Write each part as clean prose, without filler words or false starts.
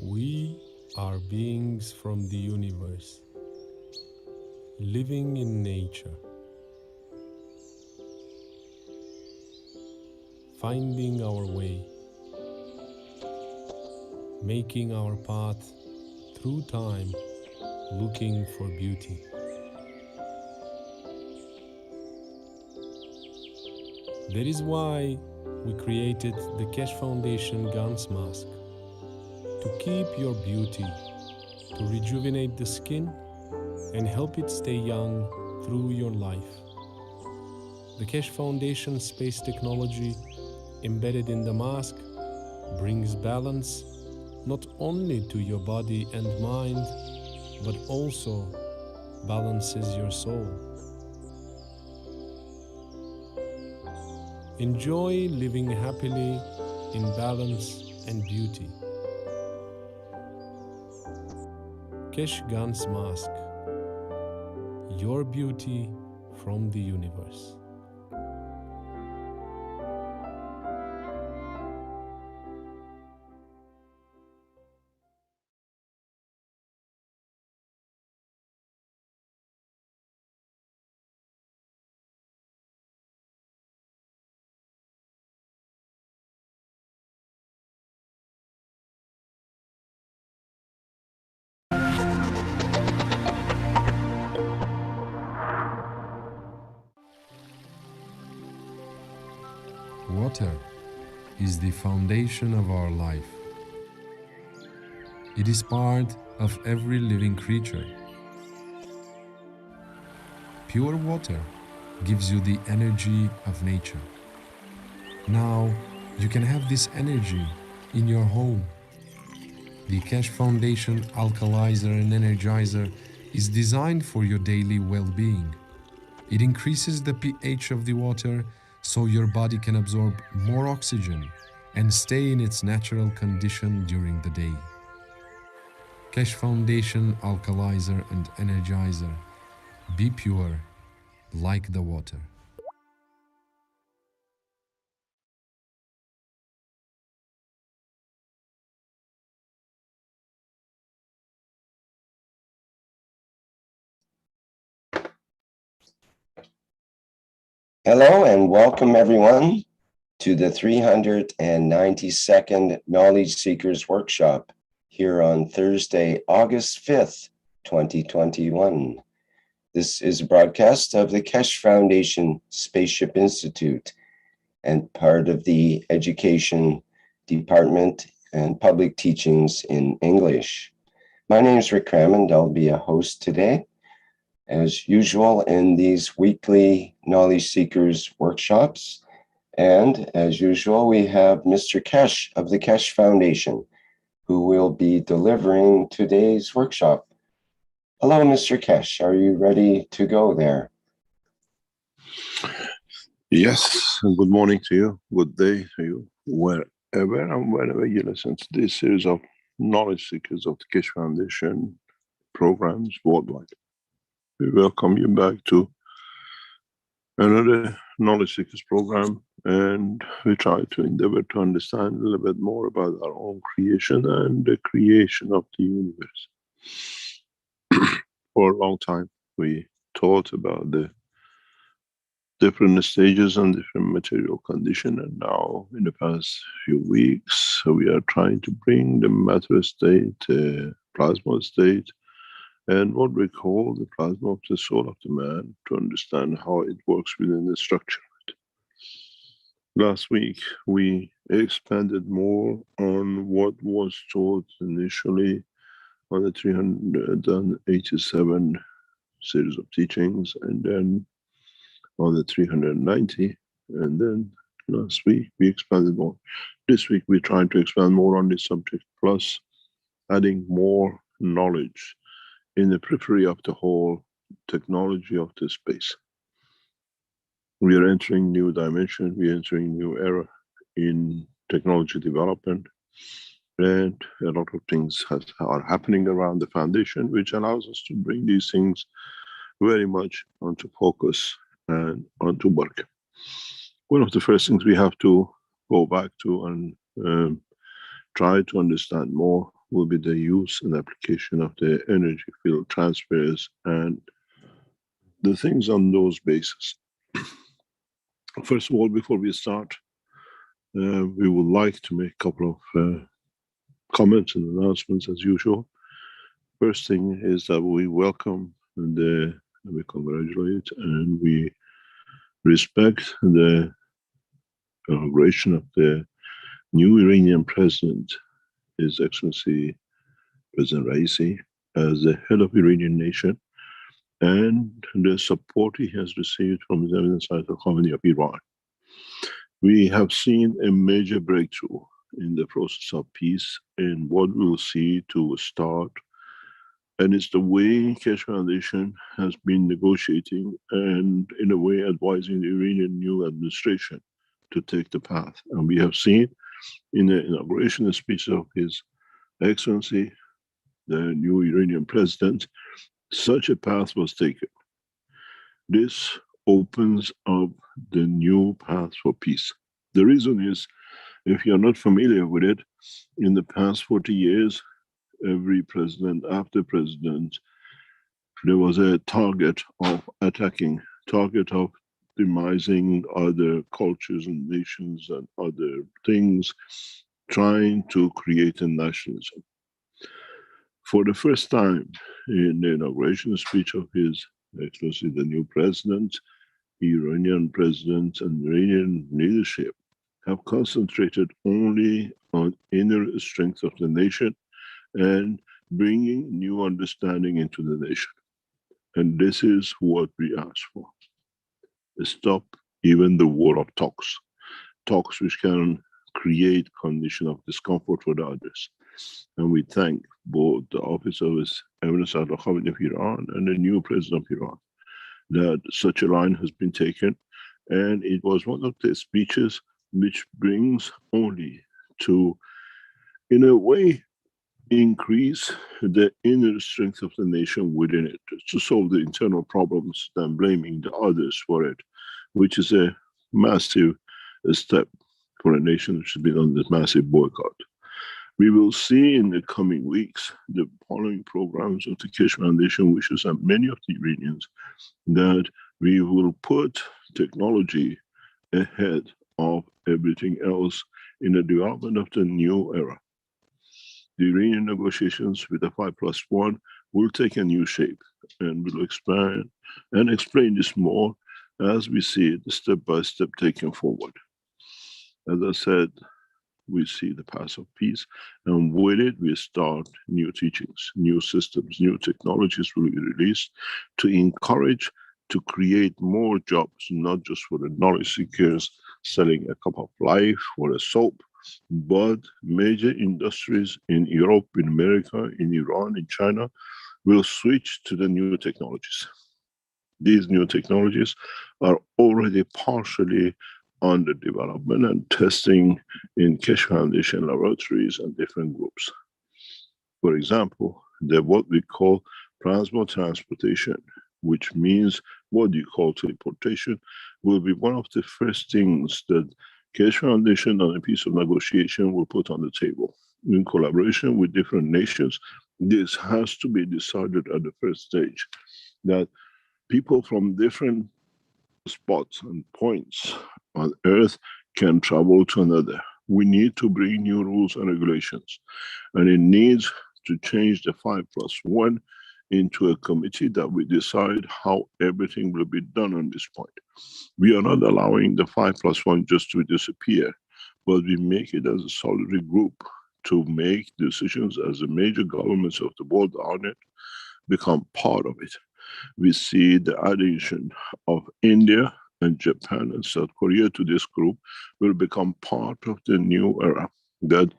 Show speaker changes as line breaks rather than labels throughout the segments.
We are beings from the universe, living in nature, finding our way, making our path through time, looking for beauty. That is why we created the Keshe Foundation Gans Mask, to keep your beauty, to rejuvenate the skin and help it stay young through your life. The Keshe Foundation space technology embedded in the mask brings balance not only to your body and mind, but also balances your soul. Enjoy living happily in balance and beauty. Keshe Gans Mask, your beauty from the universe. Water is the foundation of our life. It is part of every living creature. Pure water gives you the energy of nature. Now you can have this energy in your home. The Keshe Foundation Alkalizer and Energizer is designed for your daily well-being. It increases the pH of the water so your body can absorb more oxygen and stay in its natural condition during the day. Keshe Foundation Alkalizer and Energizer. Be pure like the water.
Hello and welcome everyone to the 392nd Knowledge Seekers Workshop here on Thursday, August 5th, 2021. This is a broadcast of the Keshe Foundation Spaceship Institute and part of the Education Department and Public Teachings in English. My name is Rick Crammond. I'll be a host today. As usual in these weekly Knowledge Seekers workshops. And as usual, we have Mr. Keshe of the Keshe Foundation, who will be delivering today's workshop. Hello, Mr. Keshe. Are you ready to go there?
Yes, and good morning to you. Good day to you, wherever and whenever you listen to this series of Knowledge Seekers of the Keshe Foundation programs worldwide. We welcome you back to another Knowledge Seekers program, and we try to endeavor to understand a little bit more about our own creation and the creation of the universe. For a long time, we taught about the different stages and different material condition, and now in the past few weeks, we are trying to bring the matter state, plasma state, and what we call the plasma of the soul of the man, to understand how it works within the structure. Last week, we expanded more on what was taught initially on the 387 series of teachings, and then on the 390, and then last week we expanded more. This week we're trying to expand more on this subject, plus adding more knowledge in the periphery of the whole technology of the space. We are entering new dimension, we are entering new era in technology development, and a lot of things are happening around the foundation, which allows us to bring these things very much onto focus and onto work. One of the first things we have to go back to and try to understand more will be the use and application of the energy field transfers and the things on those bases. First of all, before we start, we would like to make a couple of comments and announcements as usual. First thing is that we welcome we congratulate and we respect the inauguration of the new Iranian president, His Excellency President Raisi, as the head of Iranian nation, and the support he has received from the Eminence Ayatollah Khamenei of Iran. We have seen a major breakthrough in the process of peace in what we will see to start, and it's the way Keshe Foundation has been negotiating and in a way advising the Iranian new administration to take the path. And we have seen in the inauguration speech of His Excellency, the new Iranian president, such a path was taken. This opens up the new path for peace. The reason is, if you're not familiar with it, in the past 40 years, every president after president, there was a target of attacking, target of demising other cultures and nations and other things, trying to create a nationalism. For the first time in the inauguration speech of His Excellency, the new president, Iranian president and Iranian leadership have concentrated only on inner strength of the nation and bringing new understanding into the nation. And this is what we ask for. Stop even the war of talks which can create condition of discomfort for the others. And we thank both the office of His Eminence Ayatollah Khamenei of Iran and the new president of Iran that such a line has been taken. And it was one of the speeches which brings only to, in a way, increase the inner strength of the nation within it, to solve the internal problems than blaming the others for it, which is a massive step for a nation which has been on this massive boycott. We will see in the coming weeks the following programs of the Keshe Foundation wishes and many of the Iranians that we will put technology ahead of everything else in the development of the new era. The Iranian negotiations with the 5+1 will take a new shape, and we'll expand and explain this more as we see it step by step taken forward. As I said, we see the path of peace, and with it we start new teachings, new systems, new technologies will be released to encourage, to create more jobs, not just for the knowledge seekers selling a cup of life or a soap, but major industries in Europe, in America, in Iran, in China will switch to the new technologies. These new technologies are already partially under development and testing in Keshe Foundation laboratories and different groups. For example, what we call plasma transportation, which means what you call teleportation, will be one of the first things that Keshe Foundation on a piece of negotiation will put on the table. In collaboration with different nations, this has to be decided at the first stage, that people from different spots and points on Earth can travel to another. We need to bring new rules and regulations, and it needs to change the 5+1 into a committee that we decide how everything will be done on this point. We are not allowing the 5+1 just to disappear, but we make it as a solitary group to make decisions as the major governments of the world on it become part of it. We see the addition of India and Japan and South Korea to this group will become part of the new era, that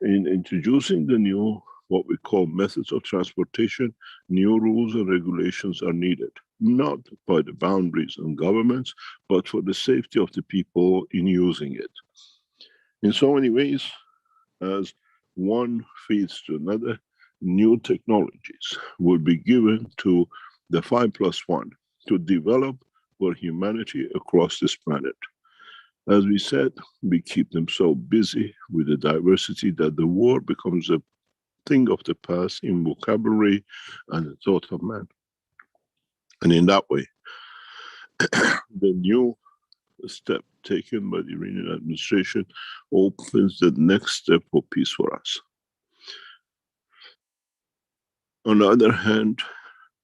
in introducing the new, what we call methods of transportation, new rules and regulations are needed, not by the boundaries and governments, but for the safety of the people in using it. In so many ways, as one feeds to another, new technologies will be given to the 5+1 to develop for humanity across this planet. As we said, we keep them so busy with the diversity that the war becomes a think of the past in vocabulary and the thought of man. And in that way, the new step taken by the Iranian administration opens the next step for peace for us. On the other hand,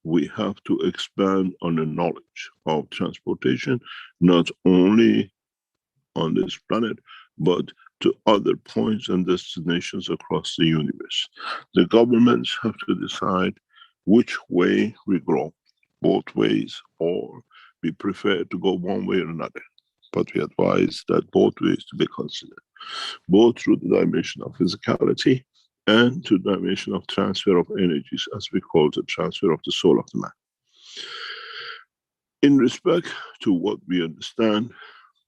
we have to expand on the knowledge of transportation, not only on this planet, but to other points and destinations across the universe. The governments have to decide which way we grow, both ways, or we prefer to go one way or another. But we advise that both ways to be considered, both through the dimension of physicality and to the dimension of transfer of energies, as we call the transfer of the soul of the man. In respect to what we understand,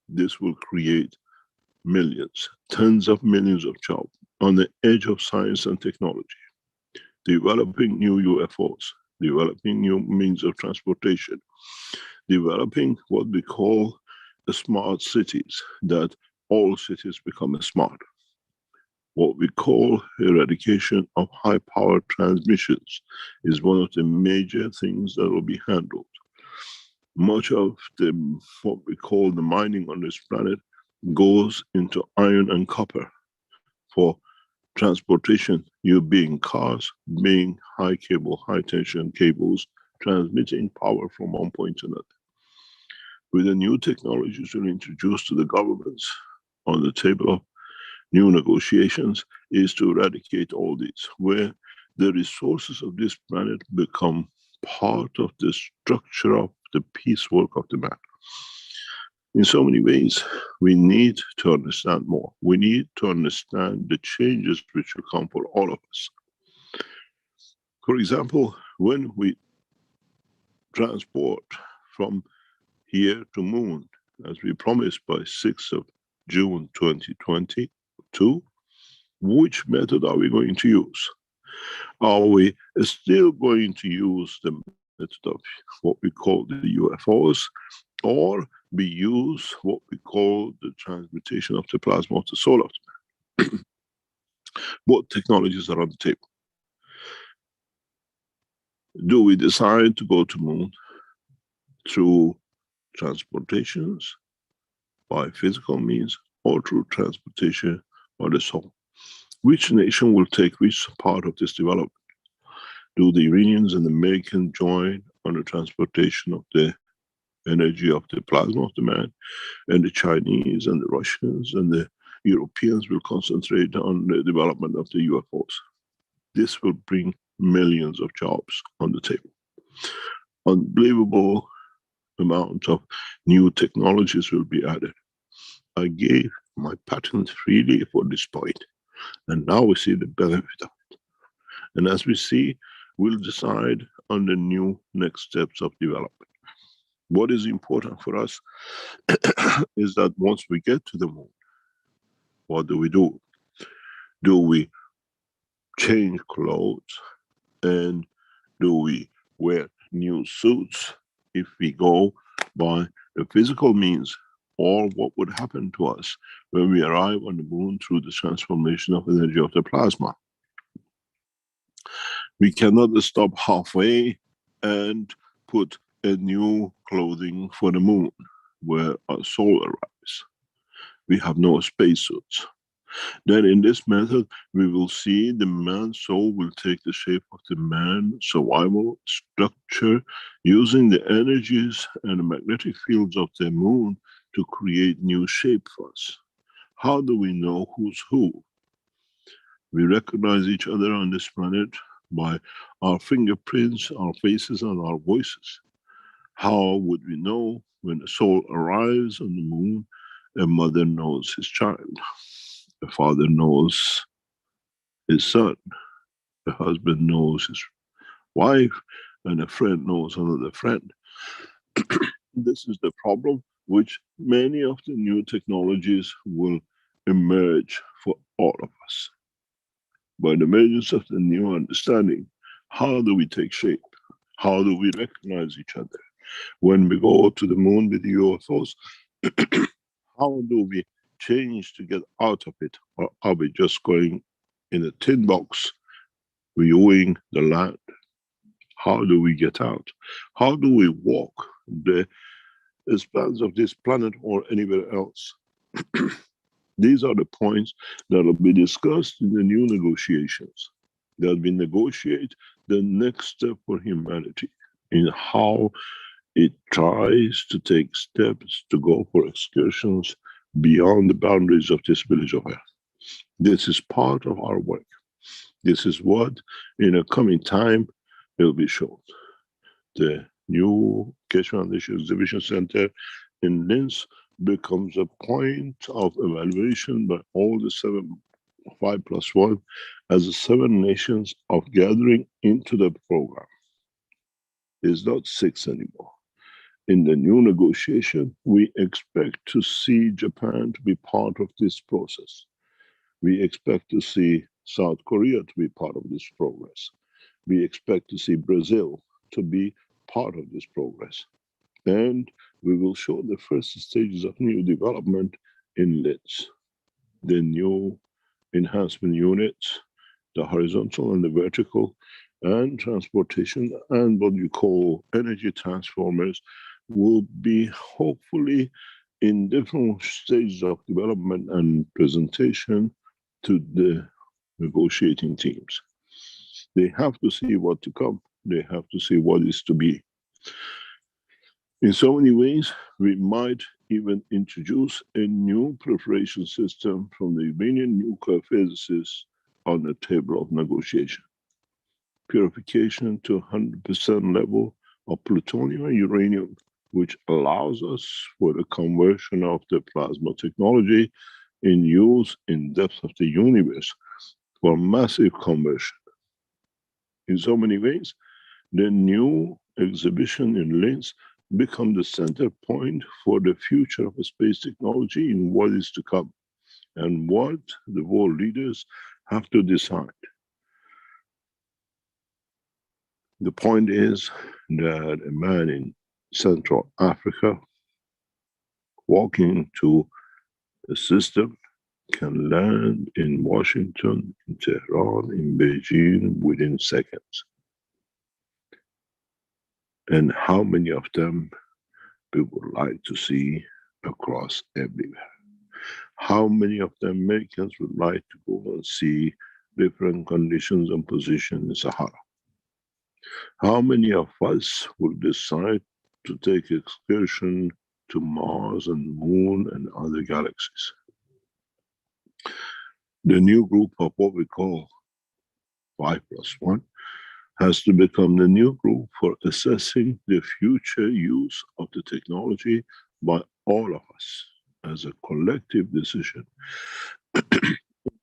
this will create millions, tens of millions of jobs on the edge of science and technology, developing new UFOs, developing new means of transportation, developing what we call the smart cities, that all cities become smart. What we call eradication of high power transmissions is one of the major things that will be handled. Much of the, what we call the mining on this planet, goes into iron and copper for transportation, you being cars, being high cable, high tension cables, transmitting power from one point to another. With the new technologies we'll introduce to the governments on the table of new negotiations is to eradicate all these, where the resources of this planet become part of the structure of the piecework of the man. In so many ways, we need to understand more. We need to understand the changes which will come for all of us. For example, when we transport from here to moon, as we promised by 6th of June 2022, which method are we going to use? Are we still going to use the method of what we call the UFOs, or we use what we call the transmutation of the plasma of the soul of the man? What technologies are on the table? Do we decide to go to moon through transportations by physical means, or through transportation by the soul? Which nation will take which part of this development? Do the Iranians and the Americans join on the transportation of the energy of the plasma of the man, and the Chinese and the Russians and the Europeans will concentrate on the development of the UFOs? This will bring millions of jobs on the table. Unbelievable amount of new technologies will be added. I gave my patent freely for this point, and now we see the benefit of it. And as we see, we'll decide on the new next steps of development. What is important for us is that once we get to the moon, what do? Do we change clothes, and do we wear new suits if we go by the physical means? Or what would happen to us when we arrive on the moon through the transformation of energy of the plasma? We cannot stop halfway and put a new clothing for the moon where our soul arrives. We have no spacesuits. Then in this method, we will see the man's soul will take the shape of the man survival structure, using the energies and the magnetic fields of the moon to create new shape for us. How do we know who's who? We recognize each other on this planet by our fingerprints, our faces, and our voices. How would we know when a soul arrives on the moon? A mother knows his child. A father knows his son. A husband knows his wife. And a friend knows another friend. This is the problem which many of the new technologies will emerge for all of us. By the emergence of the new understanding, how do we take shape? How do we recognize each other? When we go to the moon with the UFOs, how do we change to get out of it? Or are we just going in a tin box viewing the land. How do we get out? How do we walk the spans of this planet or anywhere else? These are the points that will be discussed in the new negotiations. That we negotiate the next step for humanity in how it tries to take steps to go for excursions beyond the boundaries of this village of Earth. This is part of our work. This is what in a coming time will be shown. The new Keshe Foundation Exhibition Center in Linz becomes a point of evaluation by all the 5+1 as the 7 nations of gathering into the program. It's not 6 anymore. In the new negotiation, we expect to see Japan to be part of this process. We expect to see South Korea to be part of this progress. We expect to see Brazil to be part of this progress. And we will show the first stages of new development in Linz. The new enhancement units, the horizontal and the vertical, and transportation, and what you call energy transformers will be hopefully in different stages of development and presentation to the negotiating teams. They have to see what to come. They have to see what is to be. In so many ways, we might even introduce a new preparation system from the Iranian nuclear physicists on the table of negotiation. Purification to 100% level of plutonium and uranium, which allows us for the conversion of the plasma technology in use in depth of the universe for massive conversion. In so many ways, the new exhibition in Linz become the center point for the future of space technology in what is to come and what the world leaders have to decide. The point is that a man in Central Africa walking to a system can land in Washington, in Tehran, in Beijing within seconds. And how many of them we would like to see across everywhere? How many of the Americans would like to go and see different conditions and positions in Sahara? How many of us will decide to take excursion to Mars and Moon and other galaxies? The new group of what we call 5+1 has to become the new group for assessing the future use of the technology by all of us as a collective decision,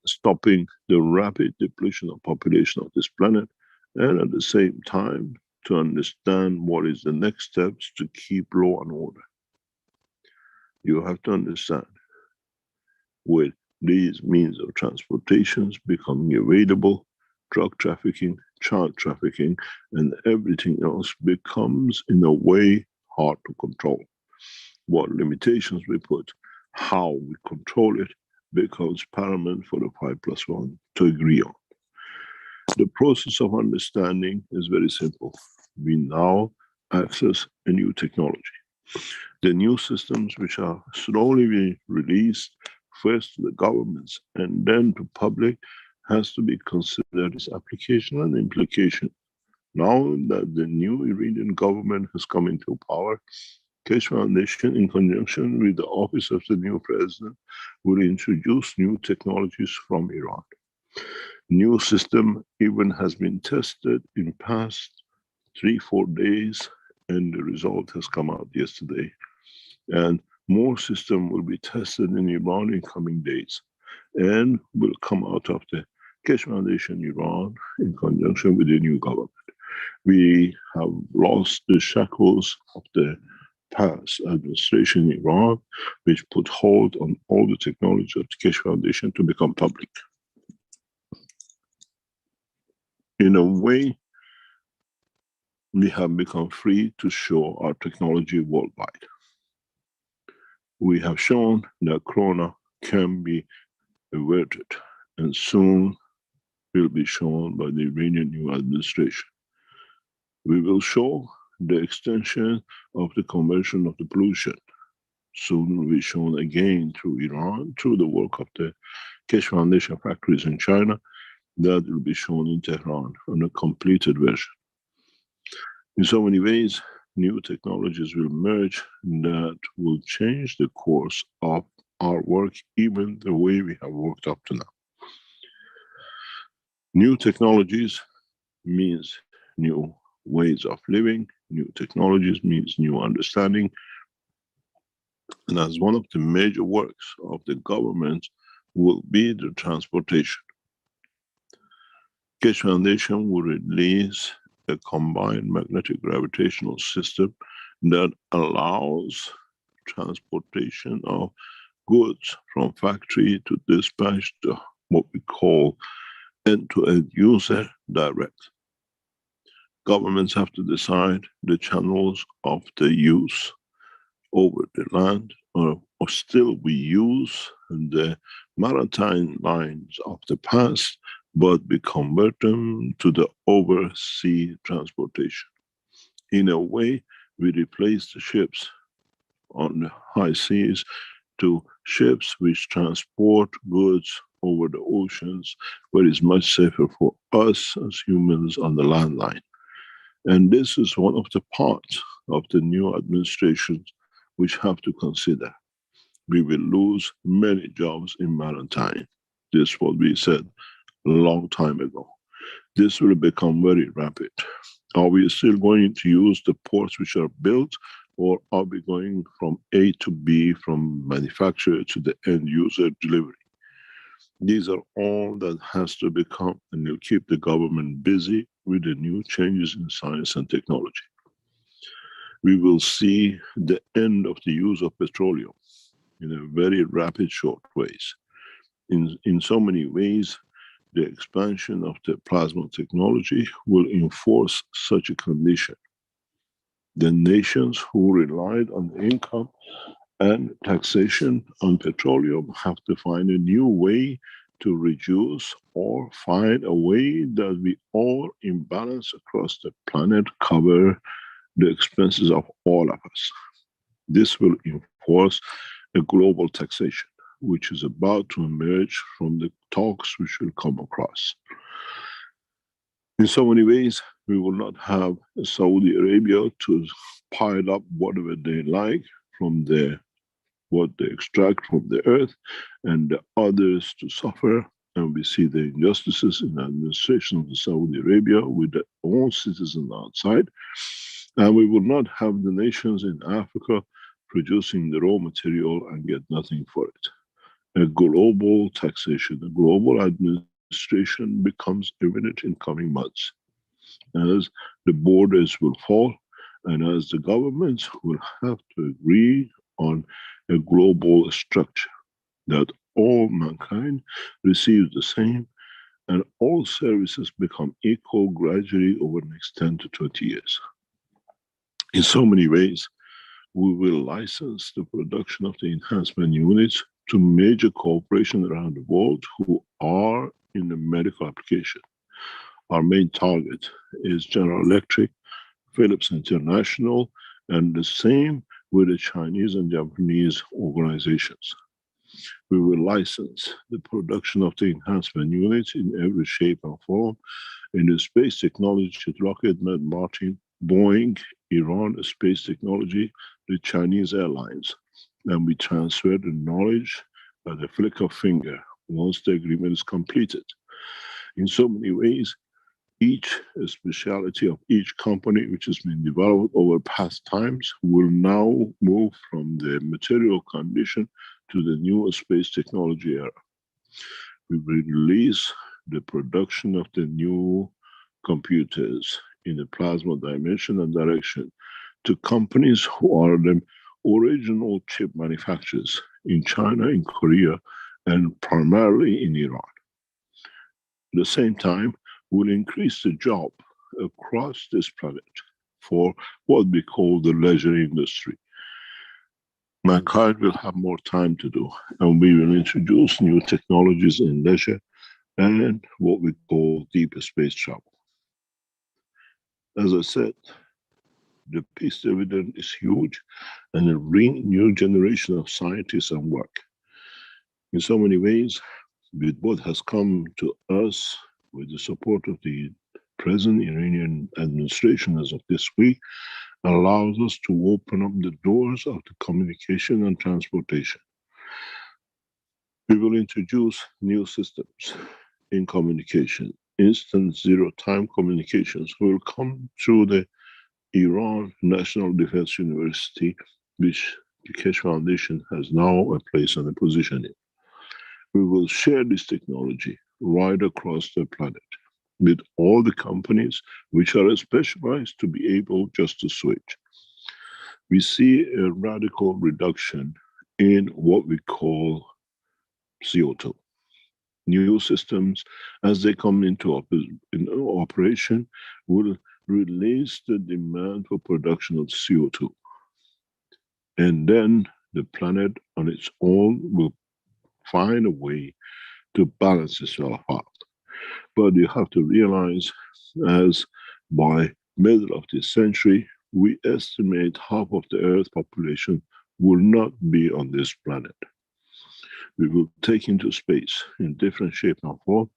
stopping the rapid depletion of population of this planet, and at the same time to understand what is the next steps to keep law and order. You have to understand, with these means of transportations becoming available, drug trafficking, child trafficking, and everything else becomes in a way hard to control. What limitations we put, how we control it, becomes paramount for the 5+1 to agree on. The process of understanding is very simple. We now access a new technology. The new systems which are slowly being released first to the governments and then to public has to be considered as application and implication. Now that the new Iranian government has come into power, Keshe Foundation, in conjunction with the office of the new president, will introduce new technologies from Iran. New system even has been tested in past 3-4 days, and the result has come out yesterday. And more system will be tested in Iran in coming days, and will come out of the Keshe Foundation Iran in conjunction with the new government. We have lost the shackles of the past administration in Iran, which put hold on all the technology of the Keshe Foundation to become public. In a way, we have become free to show our technology worldwide. We have shown that Corona can be averted, and soon will be shown by the Iranian new administration. We will show the extension of the conversion of the pollution. Soon will be shown again through Iran, through the work of the Keshe Foundation factories in China, that will be shown in Tehran on a completed version. In so many ways, new technologies will emerge that will change the course of our work, even the way we have worked up to now. New technologies means new ways of living, new technologies means new understanding. And as one of the major works of the government will be the transportation. Keshe Foundation will release a combined magnetic gravitational system that allows transportation of goods from factory to dispatch to what we call end-to-end user direct. Governments have to decide the channels of the use over the land, or still we use the maritime lines of the past, but we convert them to the overseas transportation. In a way, we replace the ships on the high seas to ships which transport goods over the oceans, where it's much safer for us as humans on the land line. And this is one of the parts of the new administrations which have to consider. We will lose many jobs in maritime. This is what we said a long time ago. This will become very rapid. Are we still going to use the ports which are built, or are we going from A to B, from manufacturer to the end user delivery? These are all that has to become, and will keep the government busy with the new changes in science and technology. We will see the end of the use of petroleum in a very rapid, short ways. In so many ways, the expansion of the plasma technology will enforce such a condition. The nations who relied on the income and taxation on petroleum have to find a new way to reduce, or find a way that we all in balance across the planet cover the expenses of all of us. This will enforce a global taxation, which is about to emerge from the talks which will come across. In so many ways, we will not have Saudi Arabia to pile up whatever they like from what they extract from the earth, and the others to suffer. And we see the injustices in the administration of Saudi Arabia with their own citizens outside. And we will not have the nations in Africa producing the raw material and get nothing for it. A global taxation, a global administration becomes imminent in coming months, as the borders will fall, and as the governments will have to agree on a global structure that all mankind receives the same, and all services become equal gradually over the next 10 to 20 years. In so many ways, we will license the production of the enhancement units to major corporations around the world who are in the medical application. Our main target is General Electric, Philips International, and the same with the Chinese and Japanese organizations. We will license the production of the enhancement units in every shape and form in the space technology, Lockheed Martin, Boeing, Iran Space Technology, the Chinese airlines. And we transfer the knowledge by the flick of finger once the agreement is completed. In so many ways, each specialty of each company which has been developed over past times will now move from the material condition to the new space technology era. We will release the production of the new computers in the plasma dimension and direction to companies who are the original chip manufacturers in China, in Korea, and primarily in Iran. At the same time, will increase the job across this planet for what we call the leisure industry. Mankind will have more time to do, and we will introduce new technologies in leisure and what we call deeper space travel. As I said, the peace dividend is huge and it brings new generation of scientists and work. In so many ways, with what has come to us with the support of the present Iranian administration as of this week, allows us to open up the doors of the communication and transportation. We will introduce new systems in communication. Instant zero-time communications will come through the Iran National Defense University, which the Keshe Foundation has now a place and a position in. We will share this technology right across the planet with all the companies which are specialized to be able just to switch. We see a radical reduction in what we call CO2. New systems, as they come into operation, will release the demand for production of CO2. And then the planet on its own will find a way to balance itself out. But you have to realize, as by middle of this century, we estimate half of the Earth population will not be on this planet. We will take into space in different shape and form,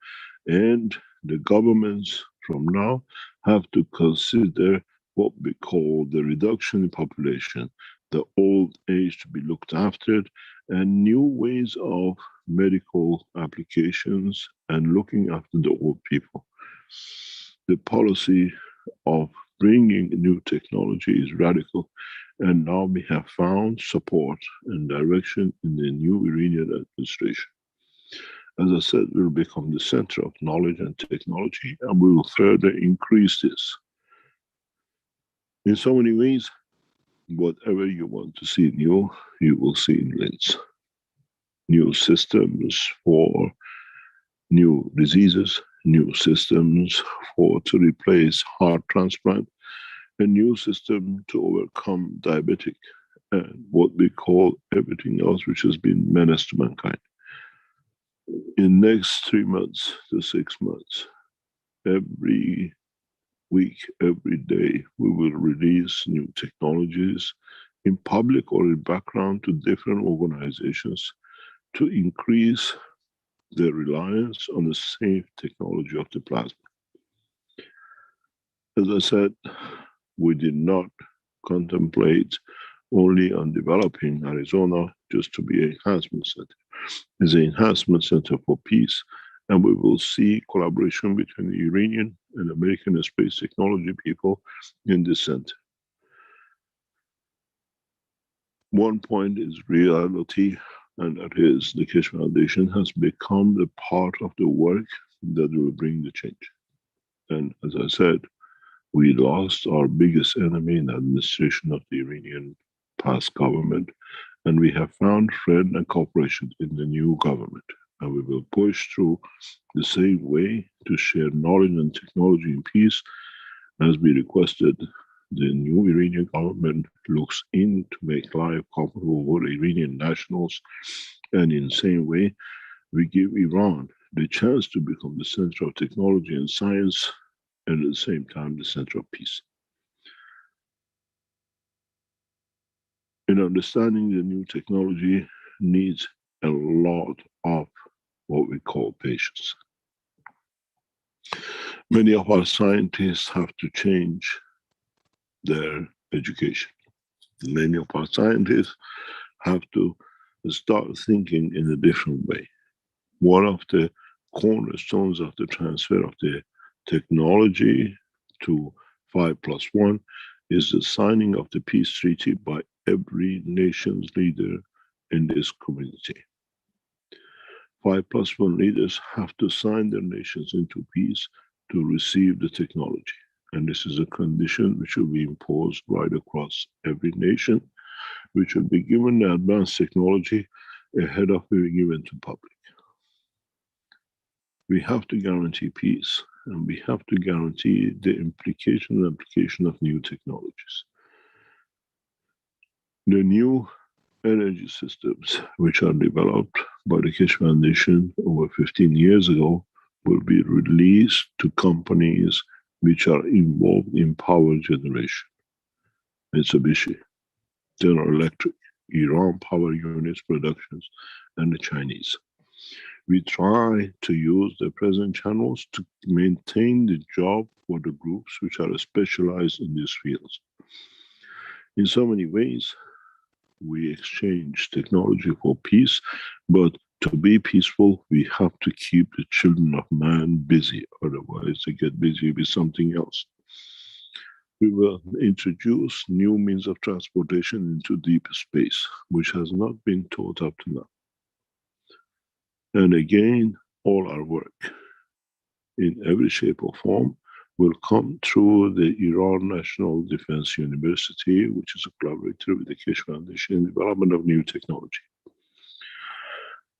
and the governments from now have to consider what we call the reduction in population, the old age to be looked after, and new ways of medical applications and looking after the old people. The policy of bringing new technology is radical, and now we have found support and direction in the new Iranian administration. As I said, we will become the center of knowledge and technology, and we will further increase this. In so many ways, whatever you want to see new, you will see in LINS. New systems for new diseases, new systems to replace heart transplant, a new system to overcome diabetic, and what we call everything else which has been menace to mankind. In next 3 months to 6 months, every week, every day, we will release new technologies in public or in background to different organizations to increase the reliance on the safe technology of the plasma. As I said, we did not contemplate only on developing Arizona just to be an enhancement center. It's an enhancement center for peace, and we will see collaboration between the Iranian and American space technology people in this center. One point is reality, and that is the Keshe Foundation has become the part of the work that will bring the change. And as I said, we lost our biggest enemy in the administration of the Iranian past government, and we have found friend and cooperation in the new government. And we will push through the same way to share knowledge and technology in peace, as we requested. The new Iranian government looks in to make life comfortable for Iranian nationals, and in the same way, we give Iran the chance to become the center of technology and science, and at the same time, the center of peace. In understanding the new technology needs a lot of what we call patience. Many of our scientists have to change their education. Many of our scientists have to start thinking in a different way. One of the cornerstones of the transfer of the technology to 5+1 is the signing of the peace treaty by every nation's leader in this community. 5+1 leaders have to sign their nations into peace to receive the technology. And this is a condition which will be imposed right across every nation, which will be given the advanced technology ahead of being given to public. We have to guarantee peace, and we have to guarantee the implication and application of new technologies. The new energy systems which are developed by the Keshe Foundation over 15 years ago will be released to companies which are involved in power generation. Mitsubishi, General Electric, Iran Power Units Productions, and the Chinese. We try to use the present channels to maintain the job for the groups which are specialized in these fields. In so many ways, we exchange technology for peace, but to be peaceful, we have to keep the children of man busy, otherwise they get busy with something else. We will introduce new means of transportation into deep space, which has not been taught up to now. And again, all our work in every shape or form will come through the Iran National Defense University, which is a collaborator with the Keshe Foundation in the development of new technology.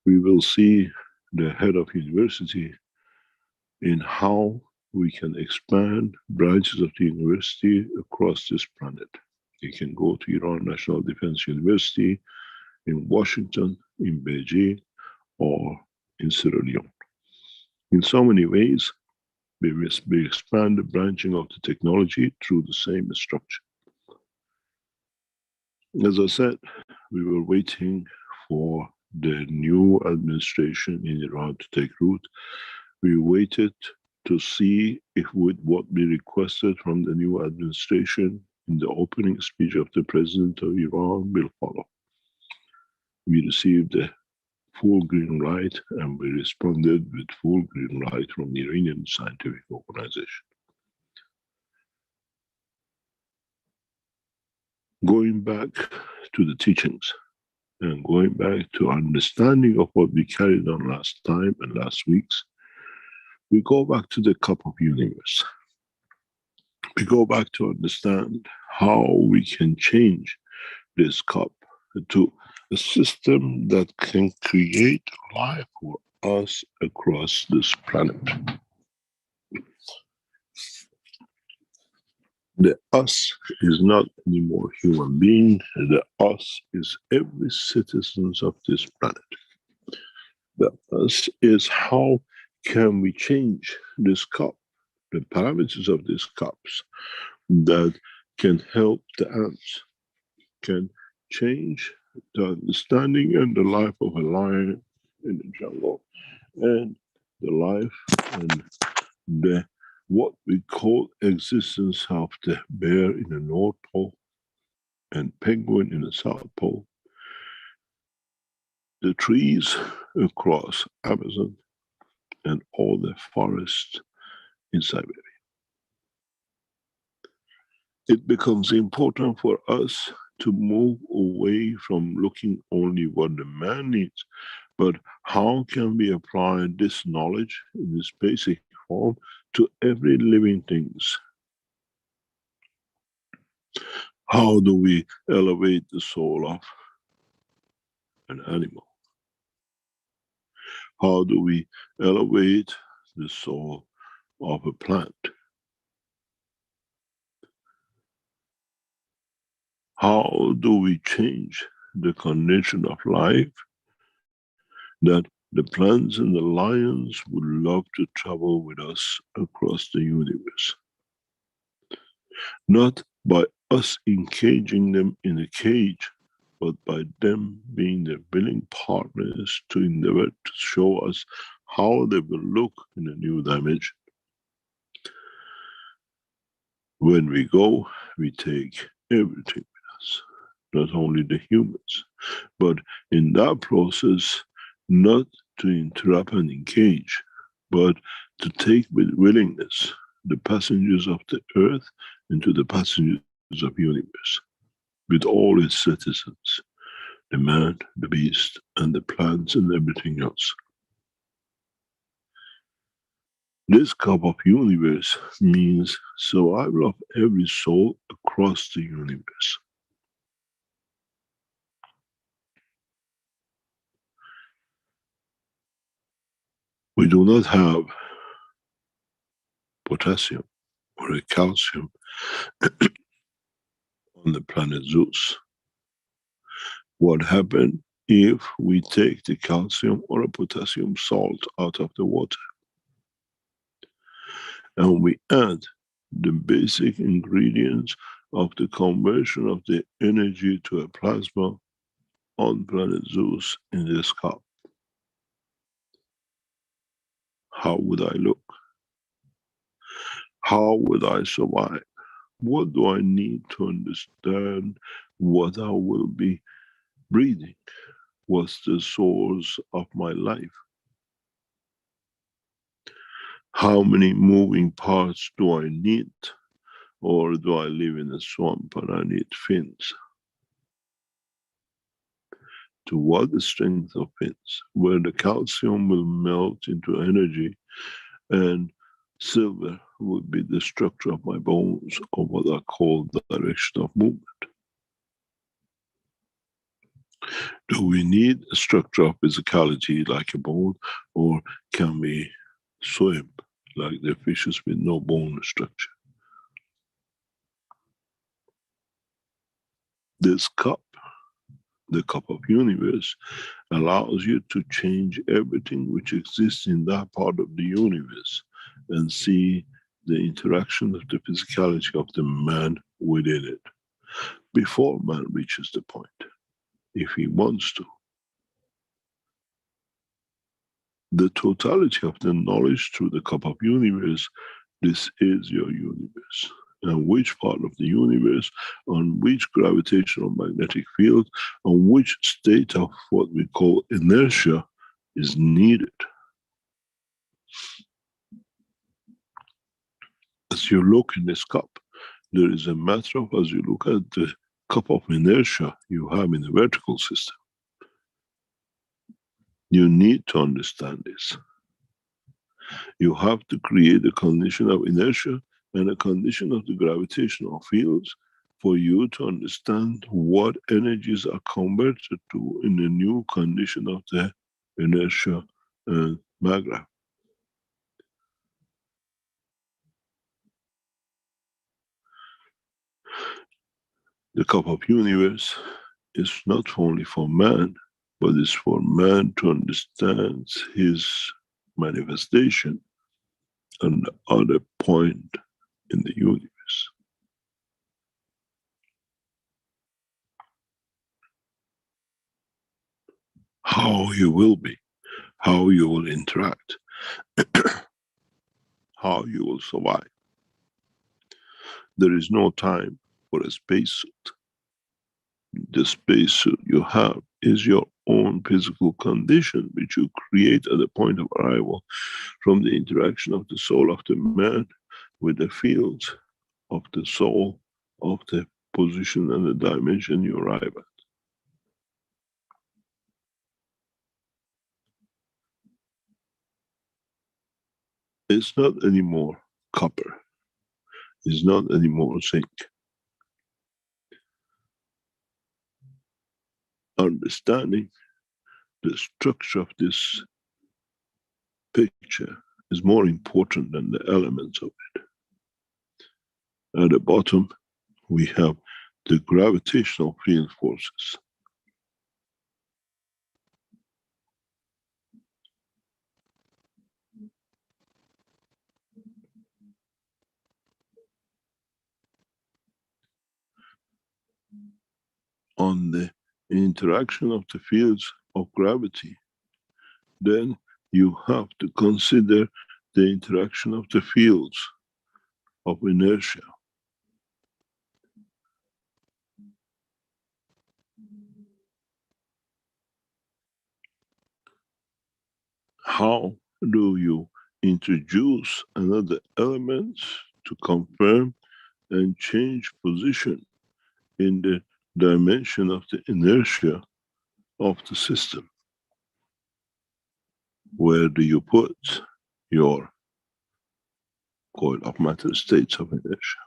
We will see the head of university in how we can expand branches of the university across this planet. You can go to Iran National Defense University in Washington, in Beijing, or in Sierra Leone. In so many ways, we expand the branching of the technology through the same structure. As I said, we were waiting for the new administration in Iran to take root. We waited to see if what we requested from the new administration in the opening speech of the President of Iran will follow. We received a full green light, and we responded with full green light from the Iranian Scientific Organization. Going back to the teachings and going back to understanding of what we carried on last time and last weeks, we go back to the cup of universe. We go back to understand how we can change this cup to a system that can create life for us across this planet. The us is not anymore human being. The us is every citizen of this planet. The us is how can we change this cup, the parameters of these cups that can help the ants, can change the understanding and the life of a lion in the jungle, and the life and the what we call existence of the bear in the North Pole and penguin in the South Pole, the trees across Amazon, and all the forests in Siberia. It becomes important for us to move away from looking only what the man needs, but how can we apply this knowledge in this basic form to every living things? How do we elevate the soul of an animal? How do we elevate the soul of a plant? How do we change the condition of life that the plants and the lions would love to travel with us across the universe? Not by us engaging them in a cage, but by them being the willing partners to endeavor to show us how they will look in a new dimension. When we go, we take everything with us, not only the humans, but in that process, not to interrupt and engage, but to take with willingness the passengers of the earth into the passengers of the universe, with all its citizens, the man, the beast, and the plants and everything else. This cup of universe means survival of every soul across the universe. We do not have potassium or a calcium on the planet Zeus. What happens if we take the calcium or a potassium salt out of the water? and we add the basic ingredients of the conversion of the energy to a plasma on planet Zeus in this cup, how would I look? How would I survive? What do I need to understand what I will be breathing? What's the source of my life? How many moving parts do I need? Or do I live in a swamp and I need fins? To what strength of fins? Where the calcium will melt into energy and silver will be the structure of my bones, or what I call the direction of movement. Do we need a structure of physicality like a bone, or can we swim like the fishes with no bone structure? This cup, the cup of universe, allows you to change everything which exists in that part of the universe and see the interaction of the physicality of the man within it before man reaches the point, if he wants to. The totality of the knowledge through the cup of universe, this is your universe. And which part of the universe, on which gravitational magnetic field, on which state of what we call inertia is needed. As you look in this cup, there is a matter of, as you look at the cup of inertia you have in the vertical system, you need to understand this. You have to create a condition of inertia and a condition of the gravitational fields for you to understand what energies are converted to in the new condition of the inertia and magnetic. The cup of universe is not only for man, but it's for man to understand his manifestation and the other point in the universe. How you will be, how you will interact, how you will survive. There is no time for a spacesuit. The spacesuit you have is your own physical condition, which you create at the point of arrival from the interaction of the soul of the man with the fields of the soul of the position and the dimension you arrive at. It's not anymore copper. It's not anymore zinc. Understanding the structure of this picture is more important than the elements of it. At the bottom, we have the gravitational field forces. On the interaction of the fields of gravity, then you have to consider the interaction of the fields of inertia. How do you introduce another element to confirm and change position in the dimension of the inertia of the system? Where do you put your coil of matter states of inertia?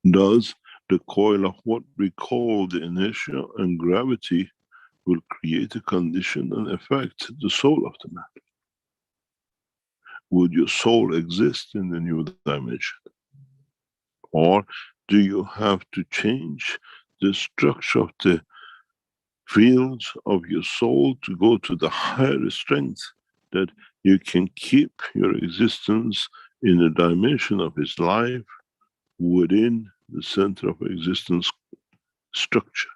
Does the coil of what we call the inertia and gravity will create a condition and affect the soul of the man? Would your soul exist in the new dimension? Or do you have to change the structure of the fields of your soul to go to the higher strength, that you can keep your existence in a dimension of his life within the center of existence structure.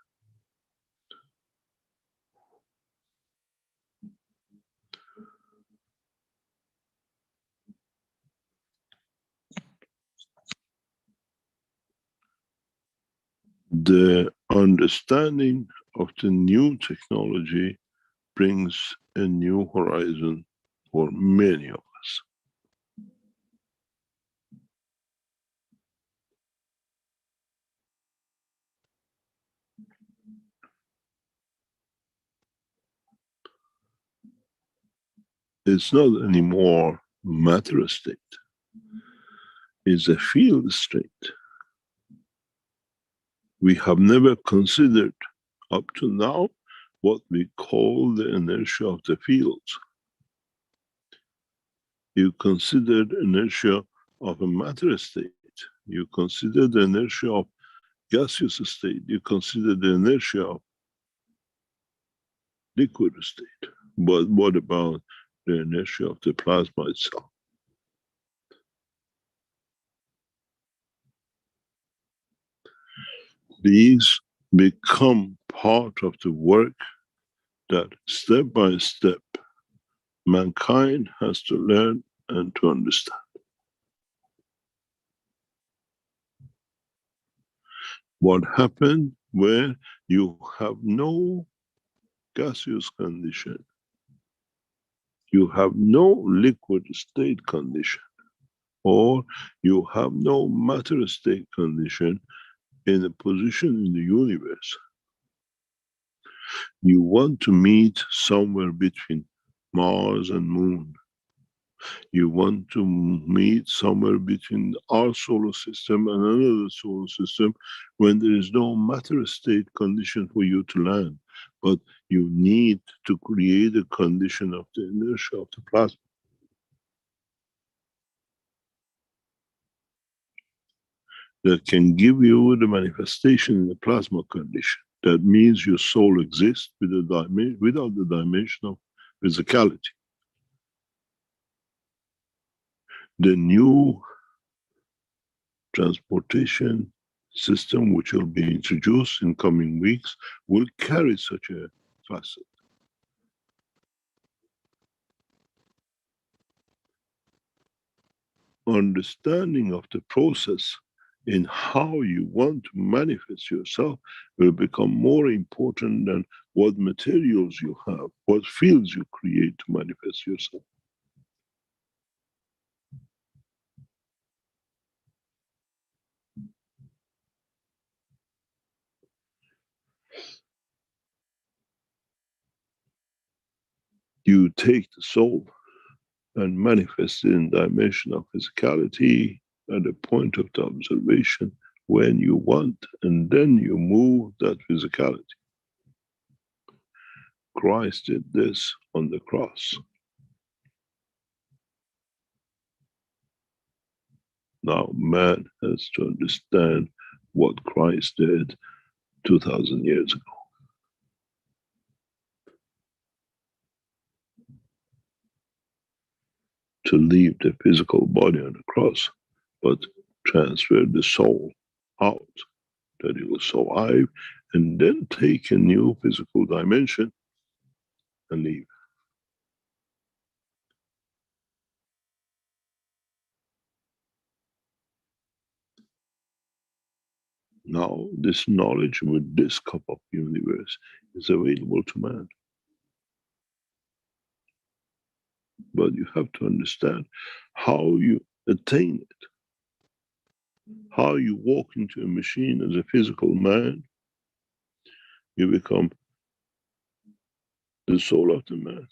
The understanding of the new technology brings a new horizon for many of us. It's not anymore matter state, it's a field state. We have never considered up to now what we call the inertia of the fields. You consider the inertia of a matter state, you consider the inertia of gaseous state, you consider the inertia of liquid state. But what about the inertia of the plasma itself? These become part of the work that step by step mankind has to learn and to understand. What happened where you have no gaseous condition, you have no liquid state condition, or you have no matter state condition in a position in the universe. You want to meet somewhere between Mars and Moon. You want to meet somewhere between our solar system and another solar system when there is no matter state condition for you to land. But you need to create a condition of the inertia of the plasma that can give you the manifestation in the plasma condition. That means your soul exists without the dimension of physicality. The new transportation system, which will be introduced in coming weeks, will carry such a facet. Understanding of the process in how you want to manifest yourself will become more important than what materials you have, what fields you create to manifest yourself. You take the soul and manifest it in dimension of physicality at the point of the observation when you want, and then you move that physicality. Christ did this on the cross. Now man has to understand what Christ did 2000 years ago. To leave the physical body on the cross, but transfer the soul out, that it will survive, and then take a new physical dimension and leave. Now this knowledge with this cup of universe is available to man. But you have to understand how you attain it. How you walk into a machine as a physical man, you become the soul of the man.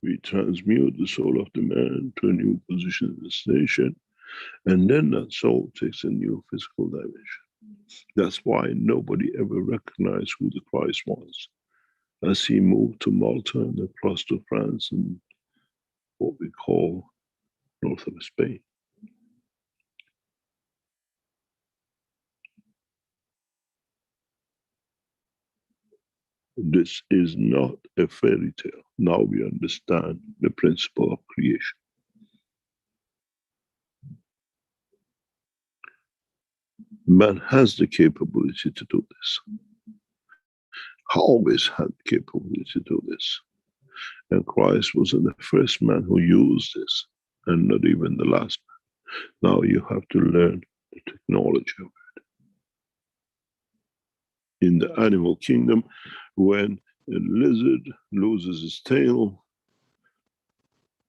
We transmute the soul of the man to a new position and destination, and then that soul takes a new physical dimension. That's why nobody ever recognized who the Christ was. As he moved to Malta and across to France and what we call north of Spain. This is not a fairy tale. Now we understand the principle of creation. Man has the capability to do this. Always had the capability to do this. And Christ wasn't the first man who used this, and not even the last man. Now you have to learn the technology of it. In the animal kingdom, when a lizard loses his tail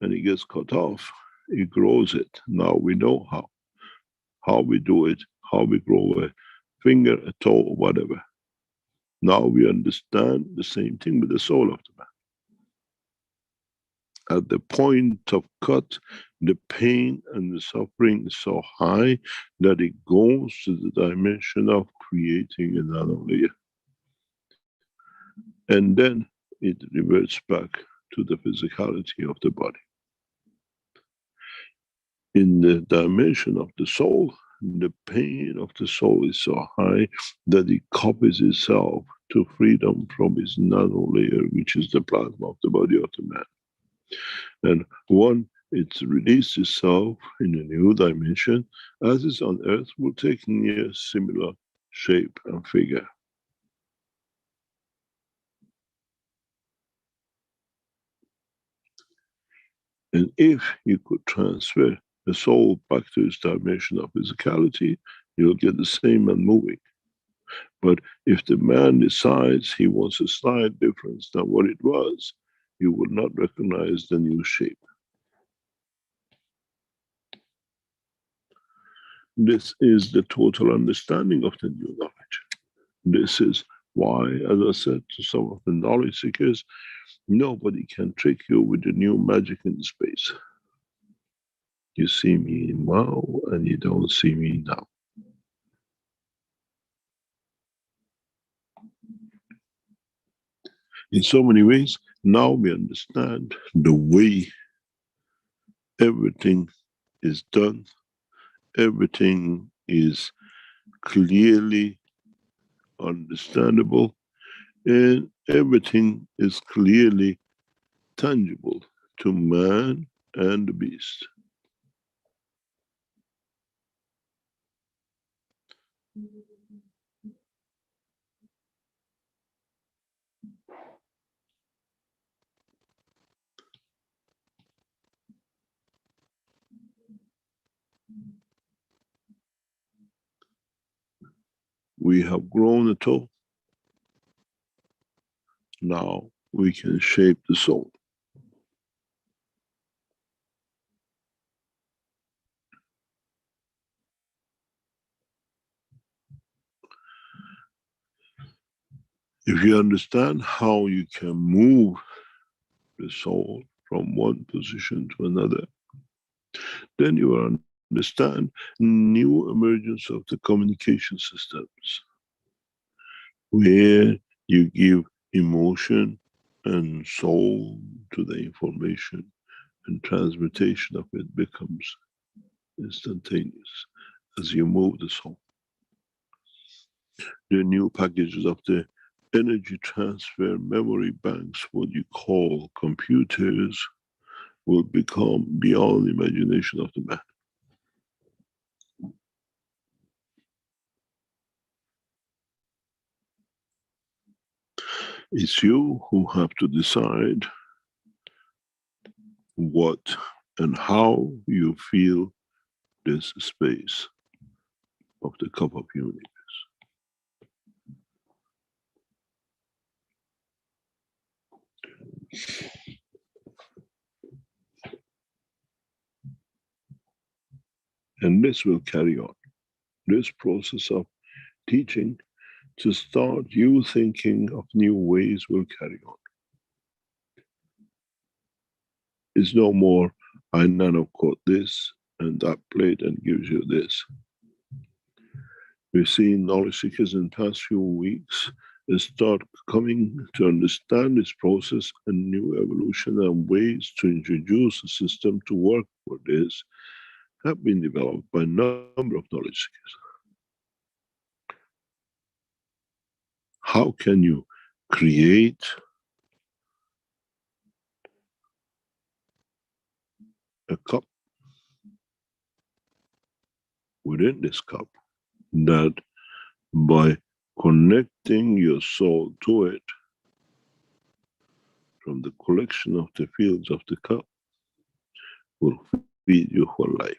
and he gets cut off, he grows it. Now we know how. How we do it, how we grow a finger, a toe, whatever. Now we understand the same thing with the soul of the man. At the point of cut, the pain and the suffering is so high that it goes to the dimension of creating another layer. And then it reverts back to the physicality of the body. In the dimension of the soul, the pain of the soul is so high that it copies itself to freedom from its nano layer, which is the plasma of the body of the man. And when it's released itself in a new dimension, as is on earth, will take near similar shape and figure. And if you could transfer the soul back to its dimension of physicality, you'll get the same man moving. But if the man decides he wants a slight difference than what it was, you will not recognize the new shape. This is the total understanding of the new knowledge. This is why, as I said to some of the knowledge seekers, nobody can trick you with the new magic in space. You see me now and you don't see me now. In so many ways, now we understand the way everything is done. Everything is clearly understandable, and everything is clearly tangible to man and the beast. We have grown a toe. Now we can shape the soul. If you understand how you can move the soul from one position to another, then you will understand new emergence of the communication systems, where you give emotion and soul to the information, and transmutation of it becomes instantaneous as you move the soul. The new packages of the energy transfer memory banks, what you call computers, will become beyond the imagination of the man. It's you who have to decide what and how you feel this space of the cup of universe. And this will carry on. This process of teaching to start you thinking of new ways will carry on. It's no more, I nano-coat this and that plate and gives you this. We've seen knowledge seekers in the past few weeks start coming to understand this process and new evolution and ways to introduce a system to work for this have been developed by a number of knowledge seekers. How can you create a cup within this cup that by connecting your soul to it from the collection of the fields of the cup will feed you for life.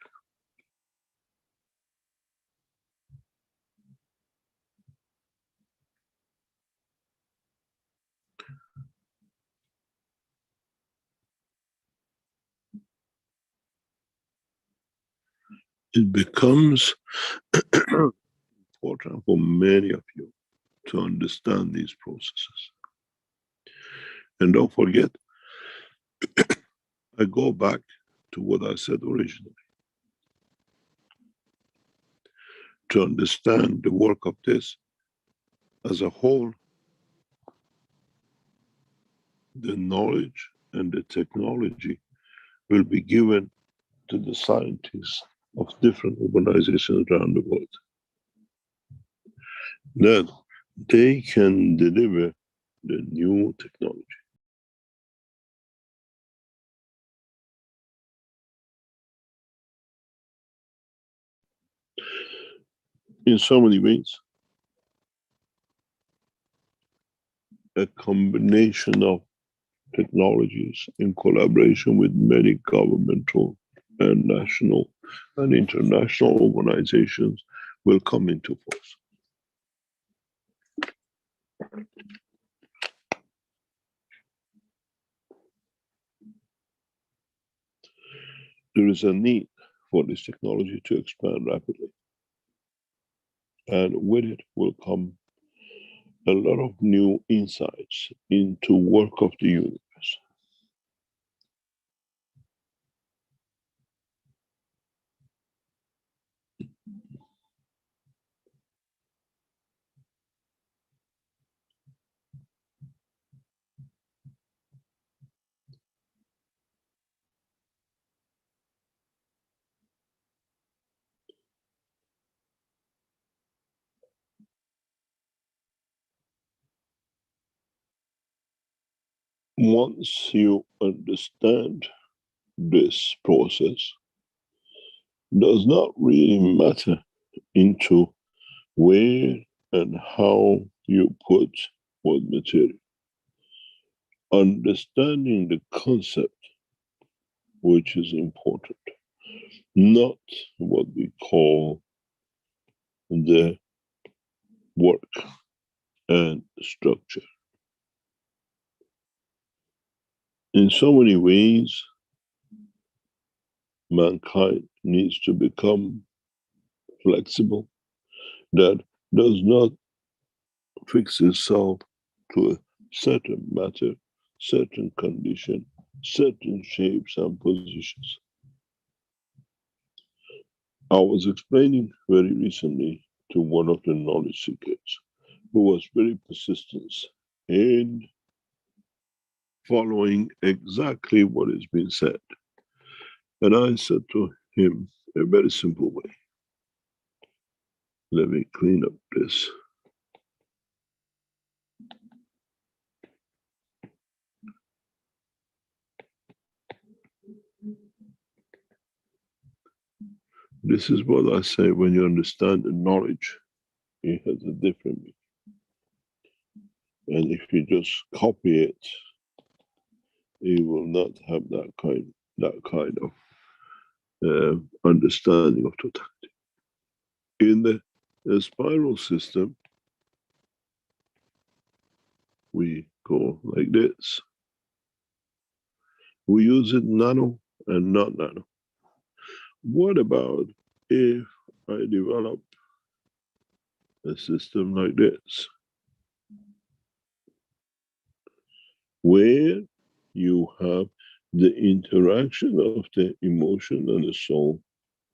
It becomes important for many of you to understand these processes. And don't forget, I go back to what I said originally. To understand the work of this as a whole, the knowledge and the technology will be given to the scientists of different organizations around the world, that they can deliver the new technology. In so many ways, a combination of technologies in collaboration with many governmental and national and international organizations will come into force. There is a need for this technology to expand rapidly. And with it will come a lot of new insights into work of the universe. Once you understand this process, does not really matter into where and how you put what material. Understanding the concept, which is important, not what we call the work and structure. In so many ways, mankind needs to become flexible, that does not fix itself to a certain matter, certain condition, certain shapes and positions. I was explaining very recently to one of the knowledge seekers who was very persistent in following exactly what has been said. And I said to him a very simple way. Let me clean up this. This is what I say: when you understand the knowledge, it has a different meaning. And if you just copy it, you will not have that kind of understanding of totality. In the spiral system, we go like this. We use it nano and not nano. What about if I develop a system like this, where you have the interaction of the emotion and the soul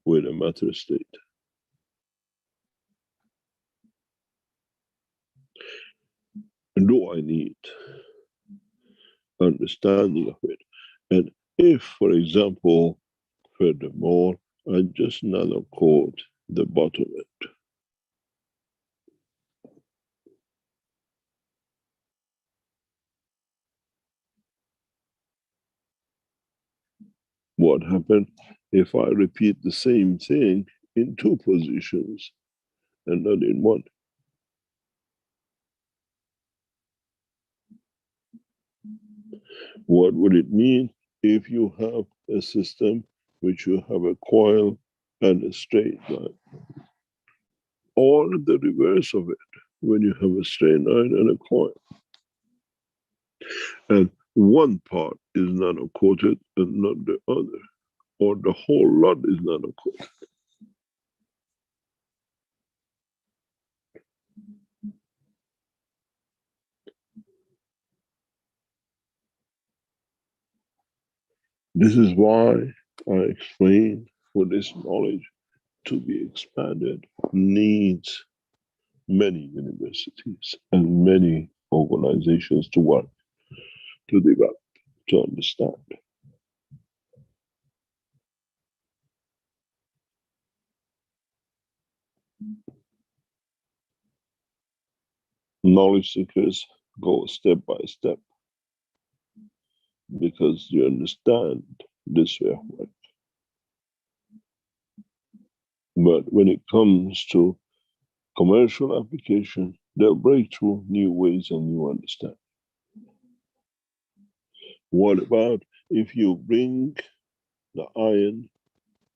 with a matter state? Do I need understanding of it? And if, for example, furthermore, I just nano code the bottom end, What happens if I repeat the same thing in two positions and not in one? What would it mean if you have a system which you have a coil and a straight line? Or the reverse of it, when you have a straight line and a coil. And one part is nano-coated and not the other, or the whole lot is nano-coated. This is why I explain for this knowledge to be expanded needs many universities and many organizations to work, to develop, to understand. Knowledge seekers go step by step because you understand this way of life. But when it comes to commercial application, they'll break through new ways and new understanding. What about if you bring the iron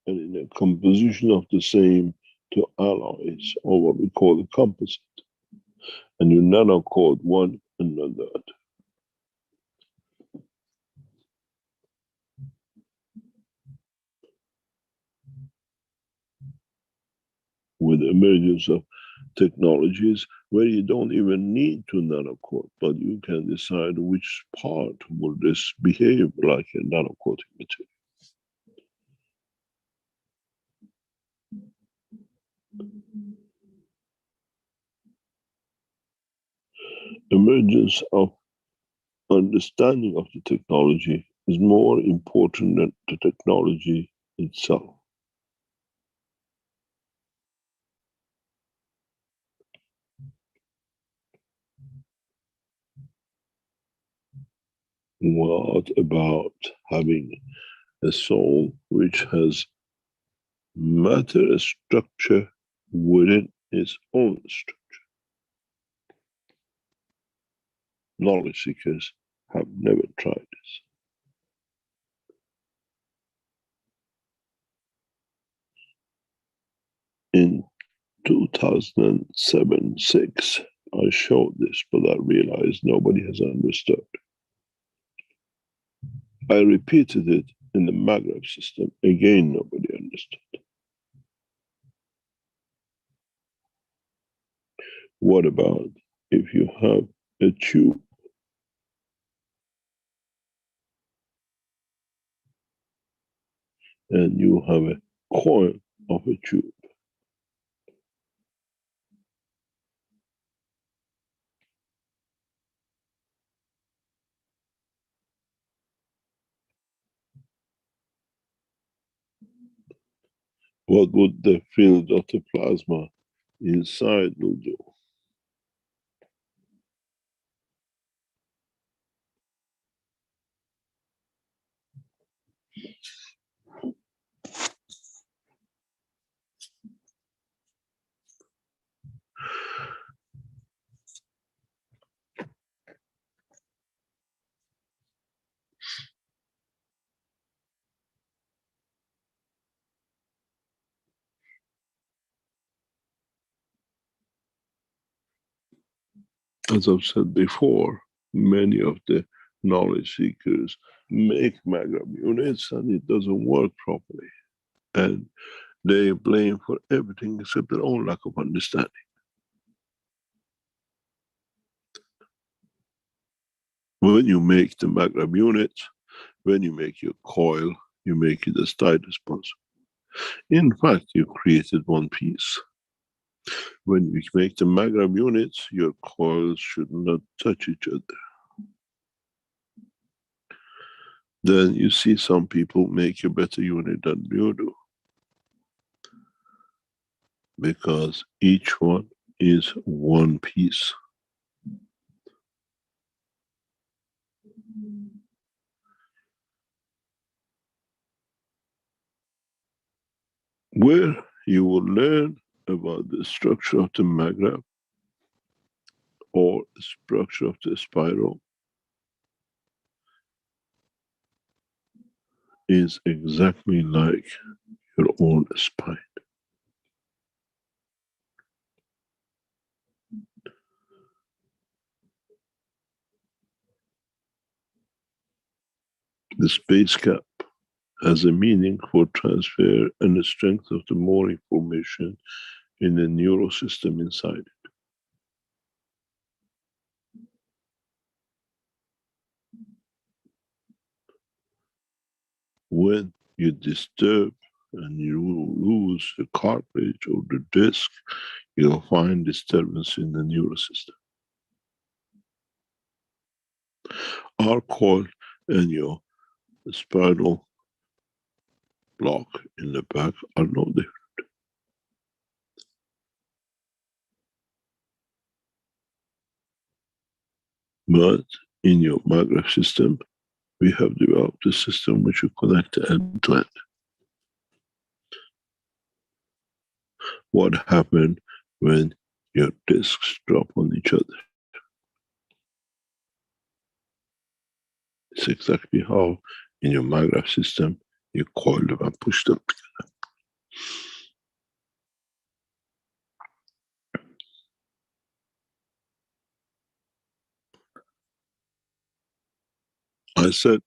and in a composition of the same to alloys, or what we call a composite, and you nano-coat one and not the other? With the emergence of technologies where you don't even need to nano-coat, but you can decide which part will this behave like a nano-coating material. Emergence of understanding of the technology is more important than the technology itself. What about having a soul which has matter structure within its own structure? Knowledge seekers have never tried this. In 2007-6, I showed this, but I realized nobody has understood. I repeated it in the Maghreb system. Again, nobody understood. What about if you have a tube and you have a coil of a tube? What would the field of the plasma inside will do? As I've said before, many of the knowledge seekers make Maghreb units and it doesn't work properly. And they blame for everything except their own lack of understanding. When you make the Maghreb unit, when you make your coil, you make it as tight as possible. In fact, you created one piece. When you make the Maghreb units, your coils should not touch each other. Then you see some people make a better unit than you do, because each one is one piece. where you will learn about the structure of the maghreb or the structure of the spiral is exactly like your own spine. The space gap has a meaning for transfer and the strength of the more information in the neural system inside it. When you disturb and you lose the cartilage or the disc, you'll find disturbance in the neural system. Our coil and your spinal block in the back are no different. But in your maghreb system, we have developed a system which will connect end to end. What happened when your discs drop on each other? It's exactly how in your maghreb system you coil them and push them together. I said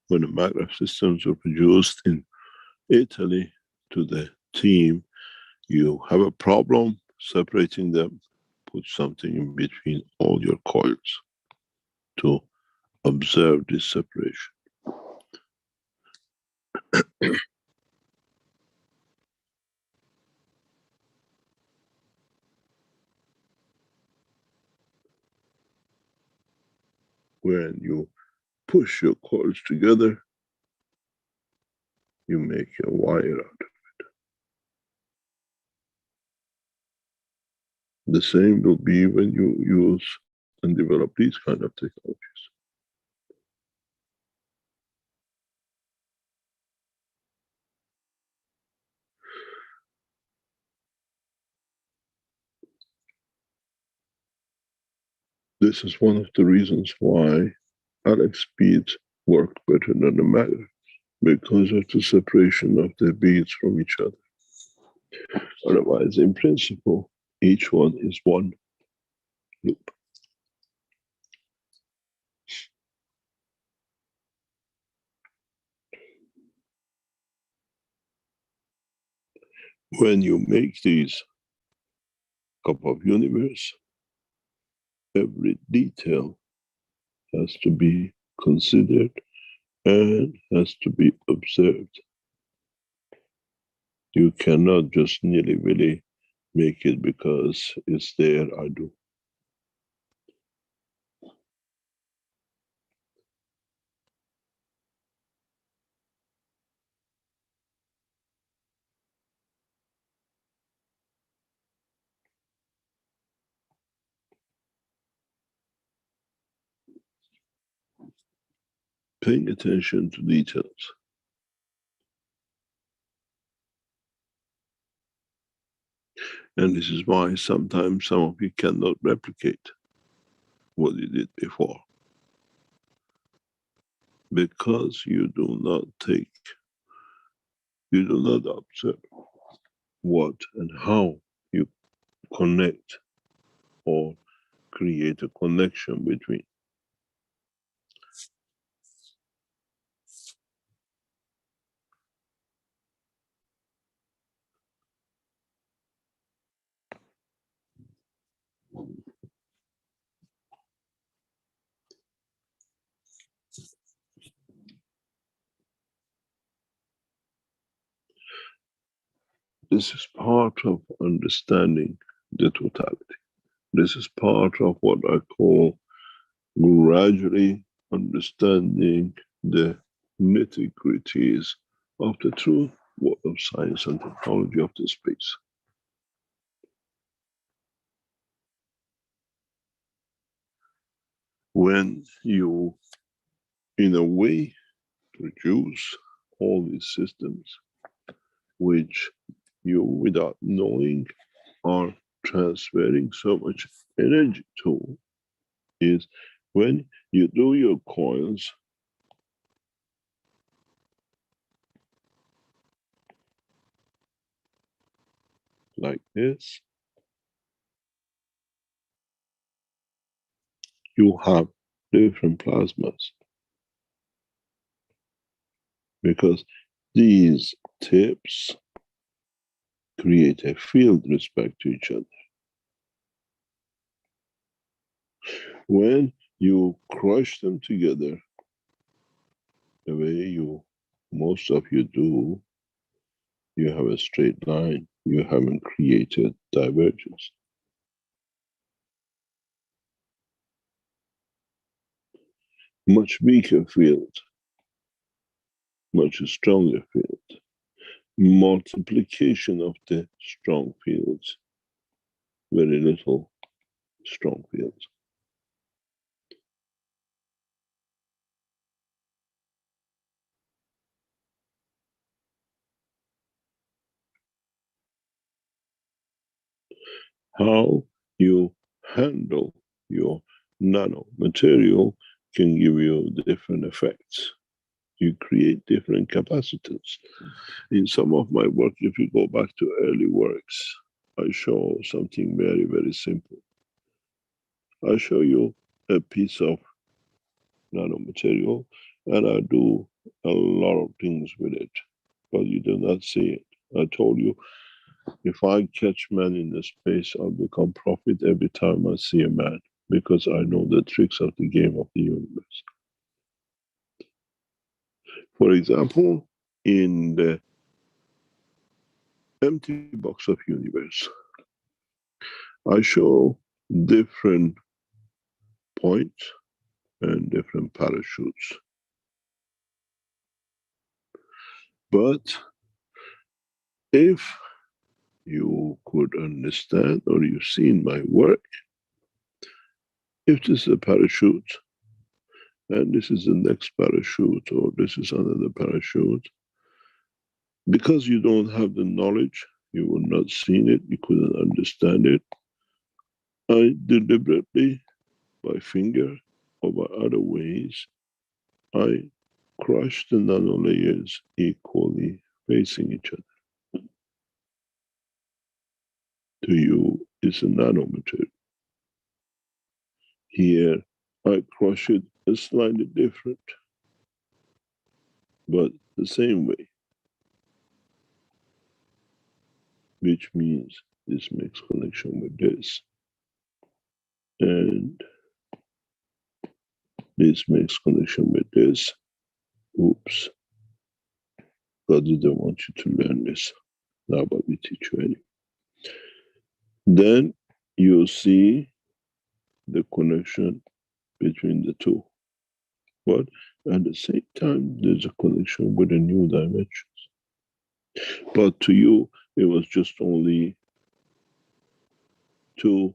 when the maghreb systems were produced in Italy to the team, you have a problem separating them, put something in between all your coils to observe this separation. When you push your coils together, you make a wire out of it. The same will be when you use and develop these kind of technologies. This is one of the reasons why Alex beads work better than the magnet, because of the separation of the beads from each other. Otherwise, in principle, each one is one loop. When you make these cup of universe, every detail has to be considered and has to be observed. You cannot just nilly-willy make it because it's there, I do. Paying attention to details. And this is why sometimes some of you cannot replicate what you did before. Because you do not observe what and how you connect or create a connection between. This is part of understanding the totality. This is part of what I call gradually understanding the nitty-gritties of the true world of science and technology of the space. When you, in a way, produce all these systems which you, without knowing, are transferring so much energy to is when you do your coils like this, you have different plasmas, because these tips create a field respect to each other. When you crush them together, the way most of you do, you have a straight line. You haven't created divergence. Much weaker field, much stronger field. Multiplication of the strong fields, very little strong fields. How you handle your nanomaterial can give you different effects. You create different capacitors. In some of my work, if you go back to early works, I show something very, very simple. I show you a piece of nanomaterial and I do a lot of things with it, but you do not see it. I told you, if I catch man in the space, I'll become prophet every time I see a man, because I know the tricks of the game of the universe. For example, in the empty box of universe, I show different points and different parachutes. But if you could understand, or you've seen my work, if this is a parachute, and this is the next parachute, or this is another parachute, because you don't have the knowledge, you would not seen it, you couldn't understand it. I deliberately, by finger or by other ways, I crush the nano layers equally facing each other. To you, it's a nanomaterial. Here, I crush it slightly different, but the same way, which means this makes connection with this, and this makes connection with this. Oops, God didn't want you to learn this. Now, but we teach you anyway. Then you see the connection between the two. But at the same time, there's a connection with the new dimensions. But to you, it was just only two,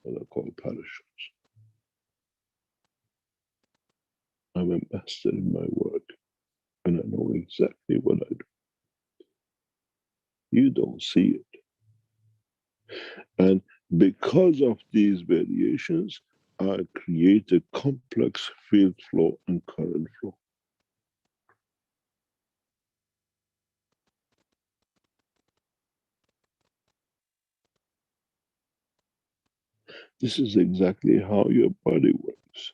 what I call parachutes. I'm a master in my work, and I know exactly what I do. You don't see it. And because of these variations, I create a complex field flow and current flow. This is exactly how your body works.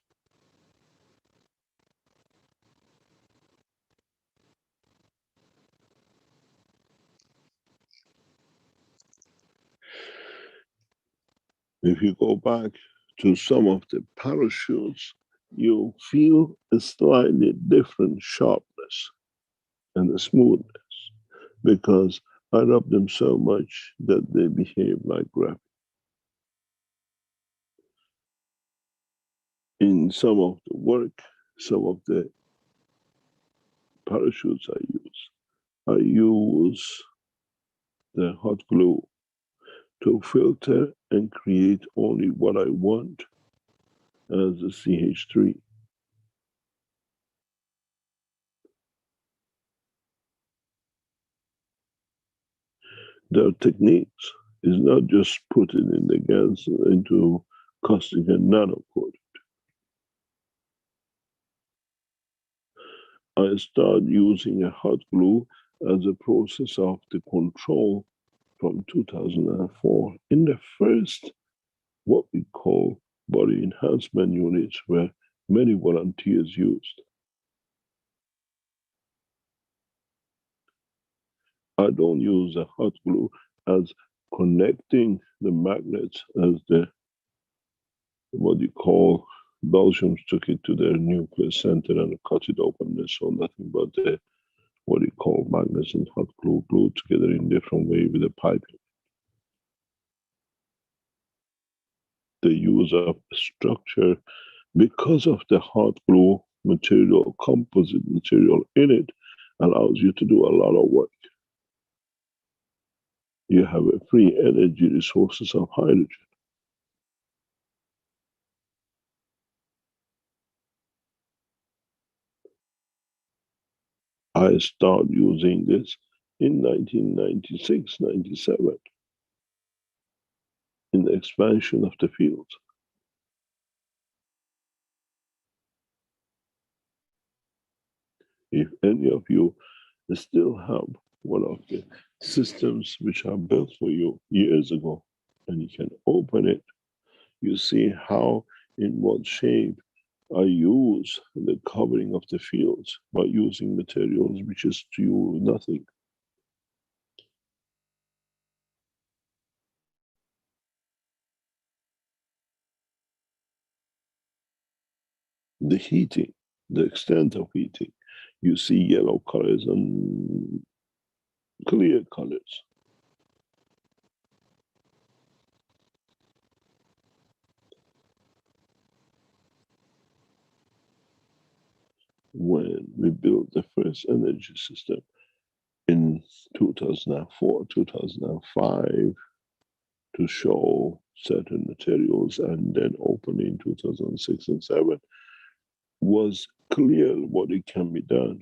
If you go back to some of the parachutes, you feel a slightly different sharpness and a smoothness, because I rub them so much that they behave like graphite. In some of the work, some of the parachutes I use the hot glue to filter and create only what I want as a CH3. Their techniques is not just putting in the gas into caustic and nanocoat. I started using a hot glue as a process of the control from 2004 in the first, what we call body enhancement units, where many volunteers used. I don't use a hot glue as connecting the magnets as the, what you call, Belgians took it to their nuclear center and cut it open. They saw nothing but the, what you call, magnets and hot glue glued together in different way with a piping. The use of structure, because of the hot glue material, composite material in it, allows you to do a lot of work. You have a free energy resources of hydrogen. I started using this in 1996, 97, in the expansion of the fields. If any of you still have one of the systems which are built for you years ago, and you can open it, you see how, in what shape I use the covering of the fields by using materials which is to you nothing. The heating, the extent of heating, you see yellow colors and clear colors. When we built the first energy system in 2004, 2005, to show certain materials, and then open in 2006 and 7, was clear what it can be done.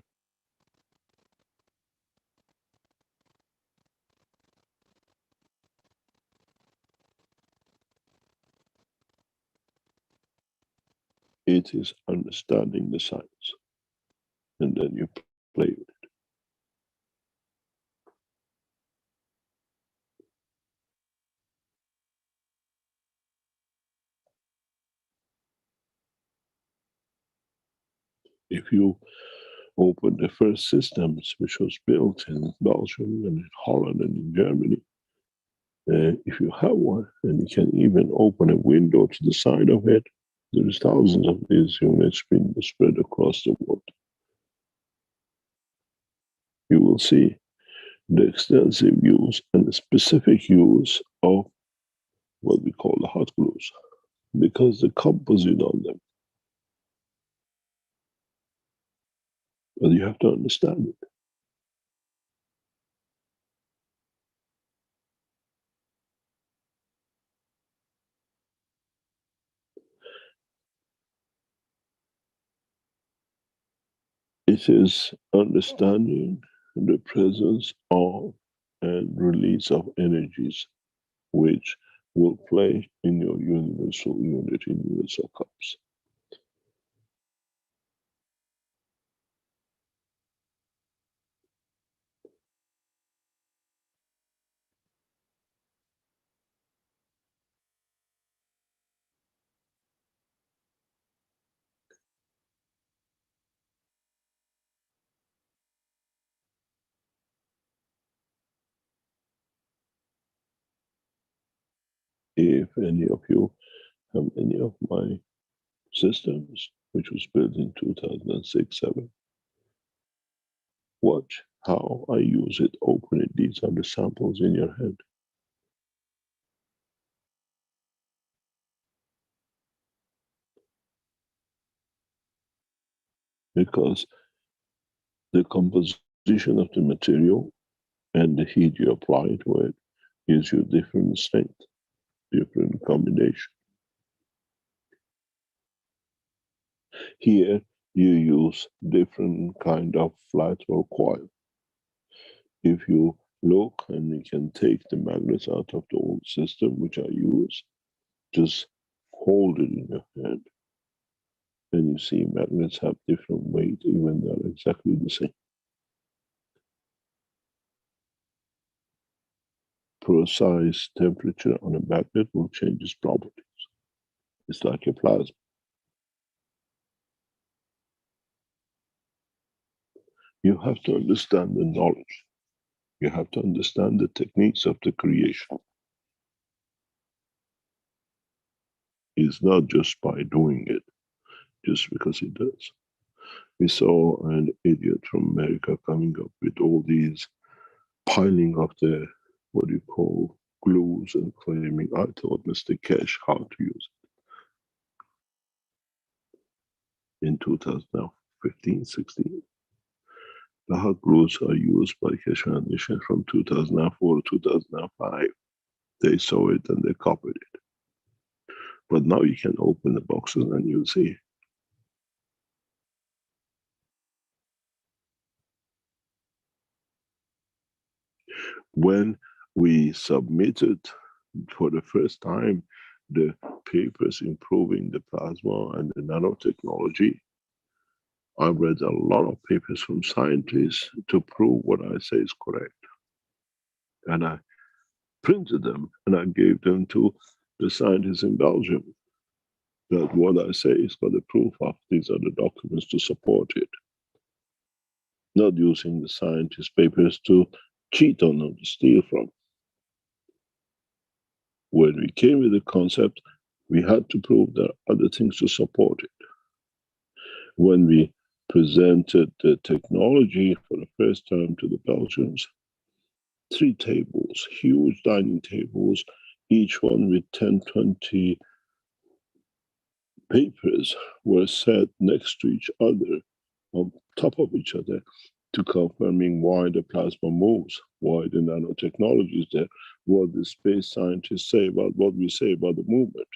It is understanding the science, and then you play with it. If you open the first systems which was built in Belgium and in Holland and in Germany, if you have one, and you can even open a window to the side of it, there's thousands of these units being spread across the world. You will see the extensive use and the specific use of what we call the hot glues, because the composite on them. But you have to understand it. It is understanding the presence of and release of energies which will play in your universal unit, in universal cups. If any of you have any of my systems, which was built in 2006-7, watch how I use it, open it. These are the samples in your head. Because the composition of the material and the heat you apply to it gives you different strength, different combination. Here you use different kind of flat or coil. If you look, and we can take the magnets out of the old system, which I use. Just hold it in your hand. And you see magnets have different weight, even they're exactly the same. Precise temperature on a magnet will change its properties. It's like a plasma. You have to understand the knowledge. You have to understand the techniques of the creation. It's not just by doing it, just because it does. We saw an idiot from America coming up with all these piling of the, what do you call, glues, and claiming, I taught Mr. Keshe how to use it. In 2015, 16. The hot glues are used by Keshe Foundation from 2004 to 2005. They saw it and they copied it. But now you can open the boxes and you'll see. When we submitted for the first time the papers improving the plasma and the nanotechnology, I read a lot of papers from scientists to prove what I say is correct. And I printed them and I gave them to the scientists in Belgium. That what I say is got the proof of, these are the documents to support it. Not using the scientist papers to cheat on them, to steal from. When we came with the concept, we had to prove there are other things to support it. When we presented the technology for the first time to the Belgians, 3 tables, huge dining tables, each one with 10, 20 papers were set next to each other, on top of each other, to confirming why the plasma moves, why the nanotechnology is there, what the space scientists say about what we say about the movement.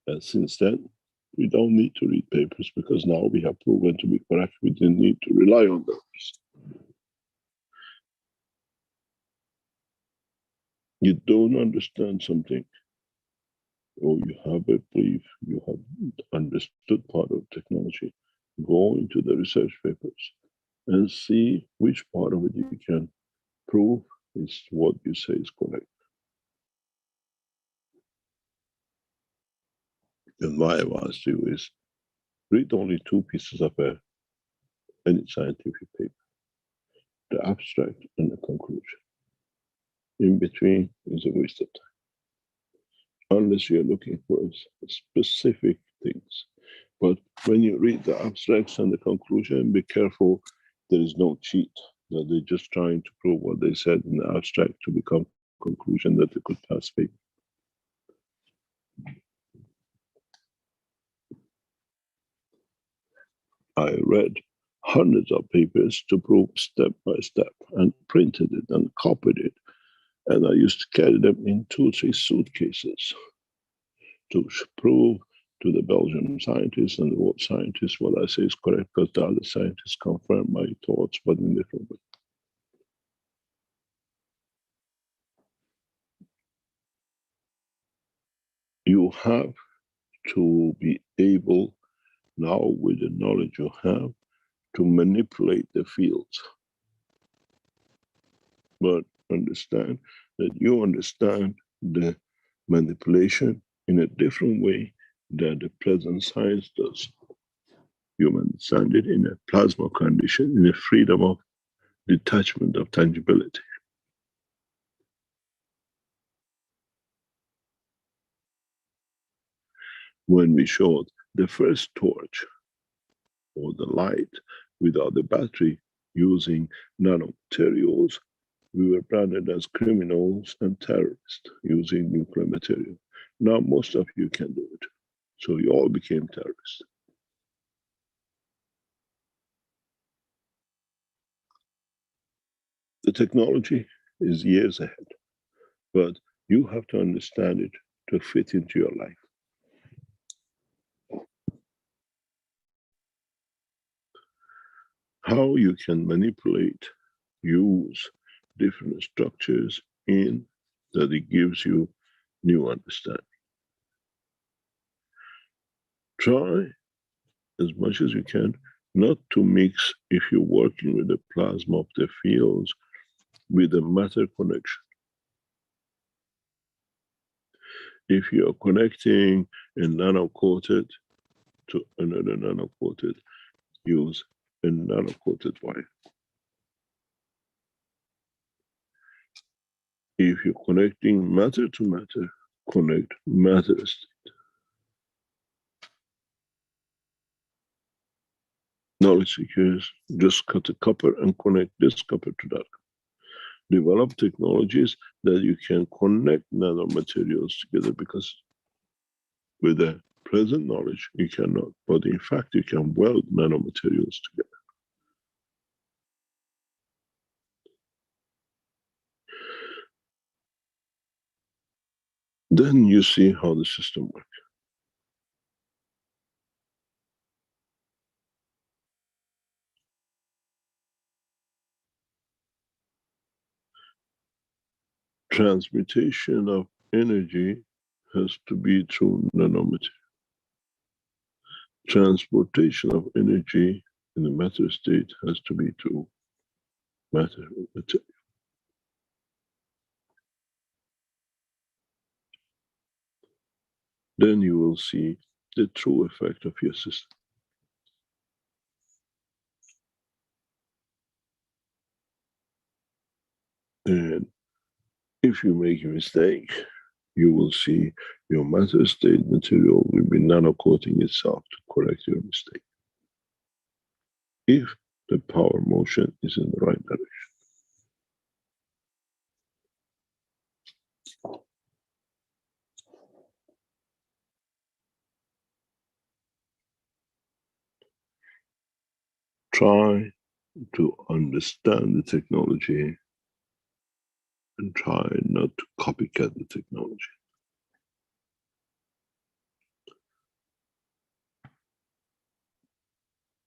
And since then, we don't need to read papers because now we have proven to be correct. We didn't need to rely on those. You don't understand something, or you have a belief, you have understood part of technology, go into the research papers and see which part of it you can prove is what you say is correct. And my advice to you is read only 2 pieces of any scientific paper, the abstract and the conclusion. In between is a waste of time, unless you're looking for specific things. But when you read the abstracts and the conclusion, be careful, there is no cheat, that they're just trying to prove what they said in the abstract to become conclusion that they could pass paper. I read hundreds of papers to prove step by step and printed it and copied it. And I used to carry them in 2 or 3 suitcases to prove to the Belgian scientists and the world scientists what I say is correct, because the other scientists confirm my thoughts, but in different ways. You have to be able, now with the knowledge you have, to manipulate the fields. But understand that you understand the manipulation in a different way than the present science does. You understand it in a plasma condition, in a freedom of detachment of tangibility. When we showed the first torch or the light without the battery using nanomaterials, we were branded as criminals and terrorists using nuclear material. Now most of you can do it. So you all became terrorists. The technology is years ahead, but you have to understand it to fit into your life. how you can manipulate, use different structures in that it gives you new understanding. Try as much as you can not to mix, if you're working with the plasma of the fields, with the matter connection. If you are connecting a nano-coated to another nano-coated, use a nano-coated wire. If you're connecting matter to matter, connect matter state. Knowledge seekers just cut the copper and connect this copper to that. Develop technologies that you can connect nanomaterials together, because with the present knowledge you cannot, but in fact you can weld nanomaterials together. Then you see how the system works. Transmutation of energy has to be through nanomaterial. Transportation of energy in the matter state has to be through matter material. Then you will see the true effect of your system. And if you make a mistake, you will see your matter state material will be nano-coating itself to correct your mistake, if the power motion is in the right direction. Try to understand the technology and try not to copycat the technology.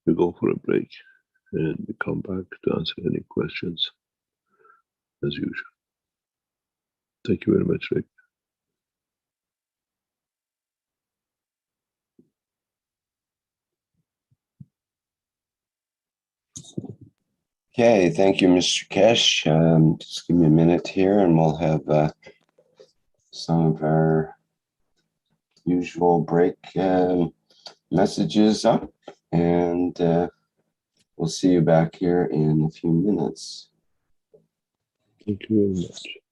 We go for a break and we come back to answer any questions as usual. Thank you very much, Rick.
Okay, thank you, Mr. Keshe. Just give me a minute here and we'll have some of our usual break messages up, and we'll see you back here in a few minutes.
Thank you very much.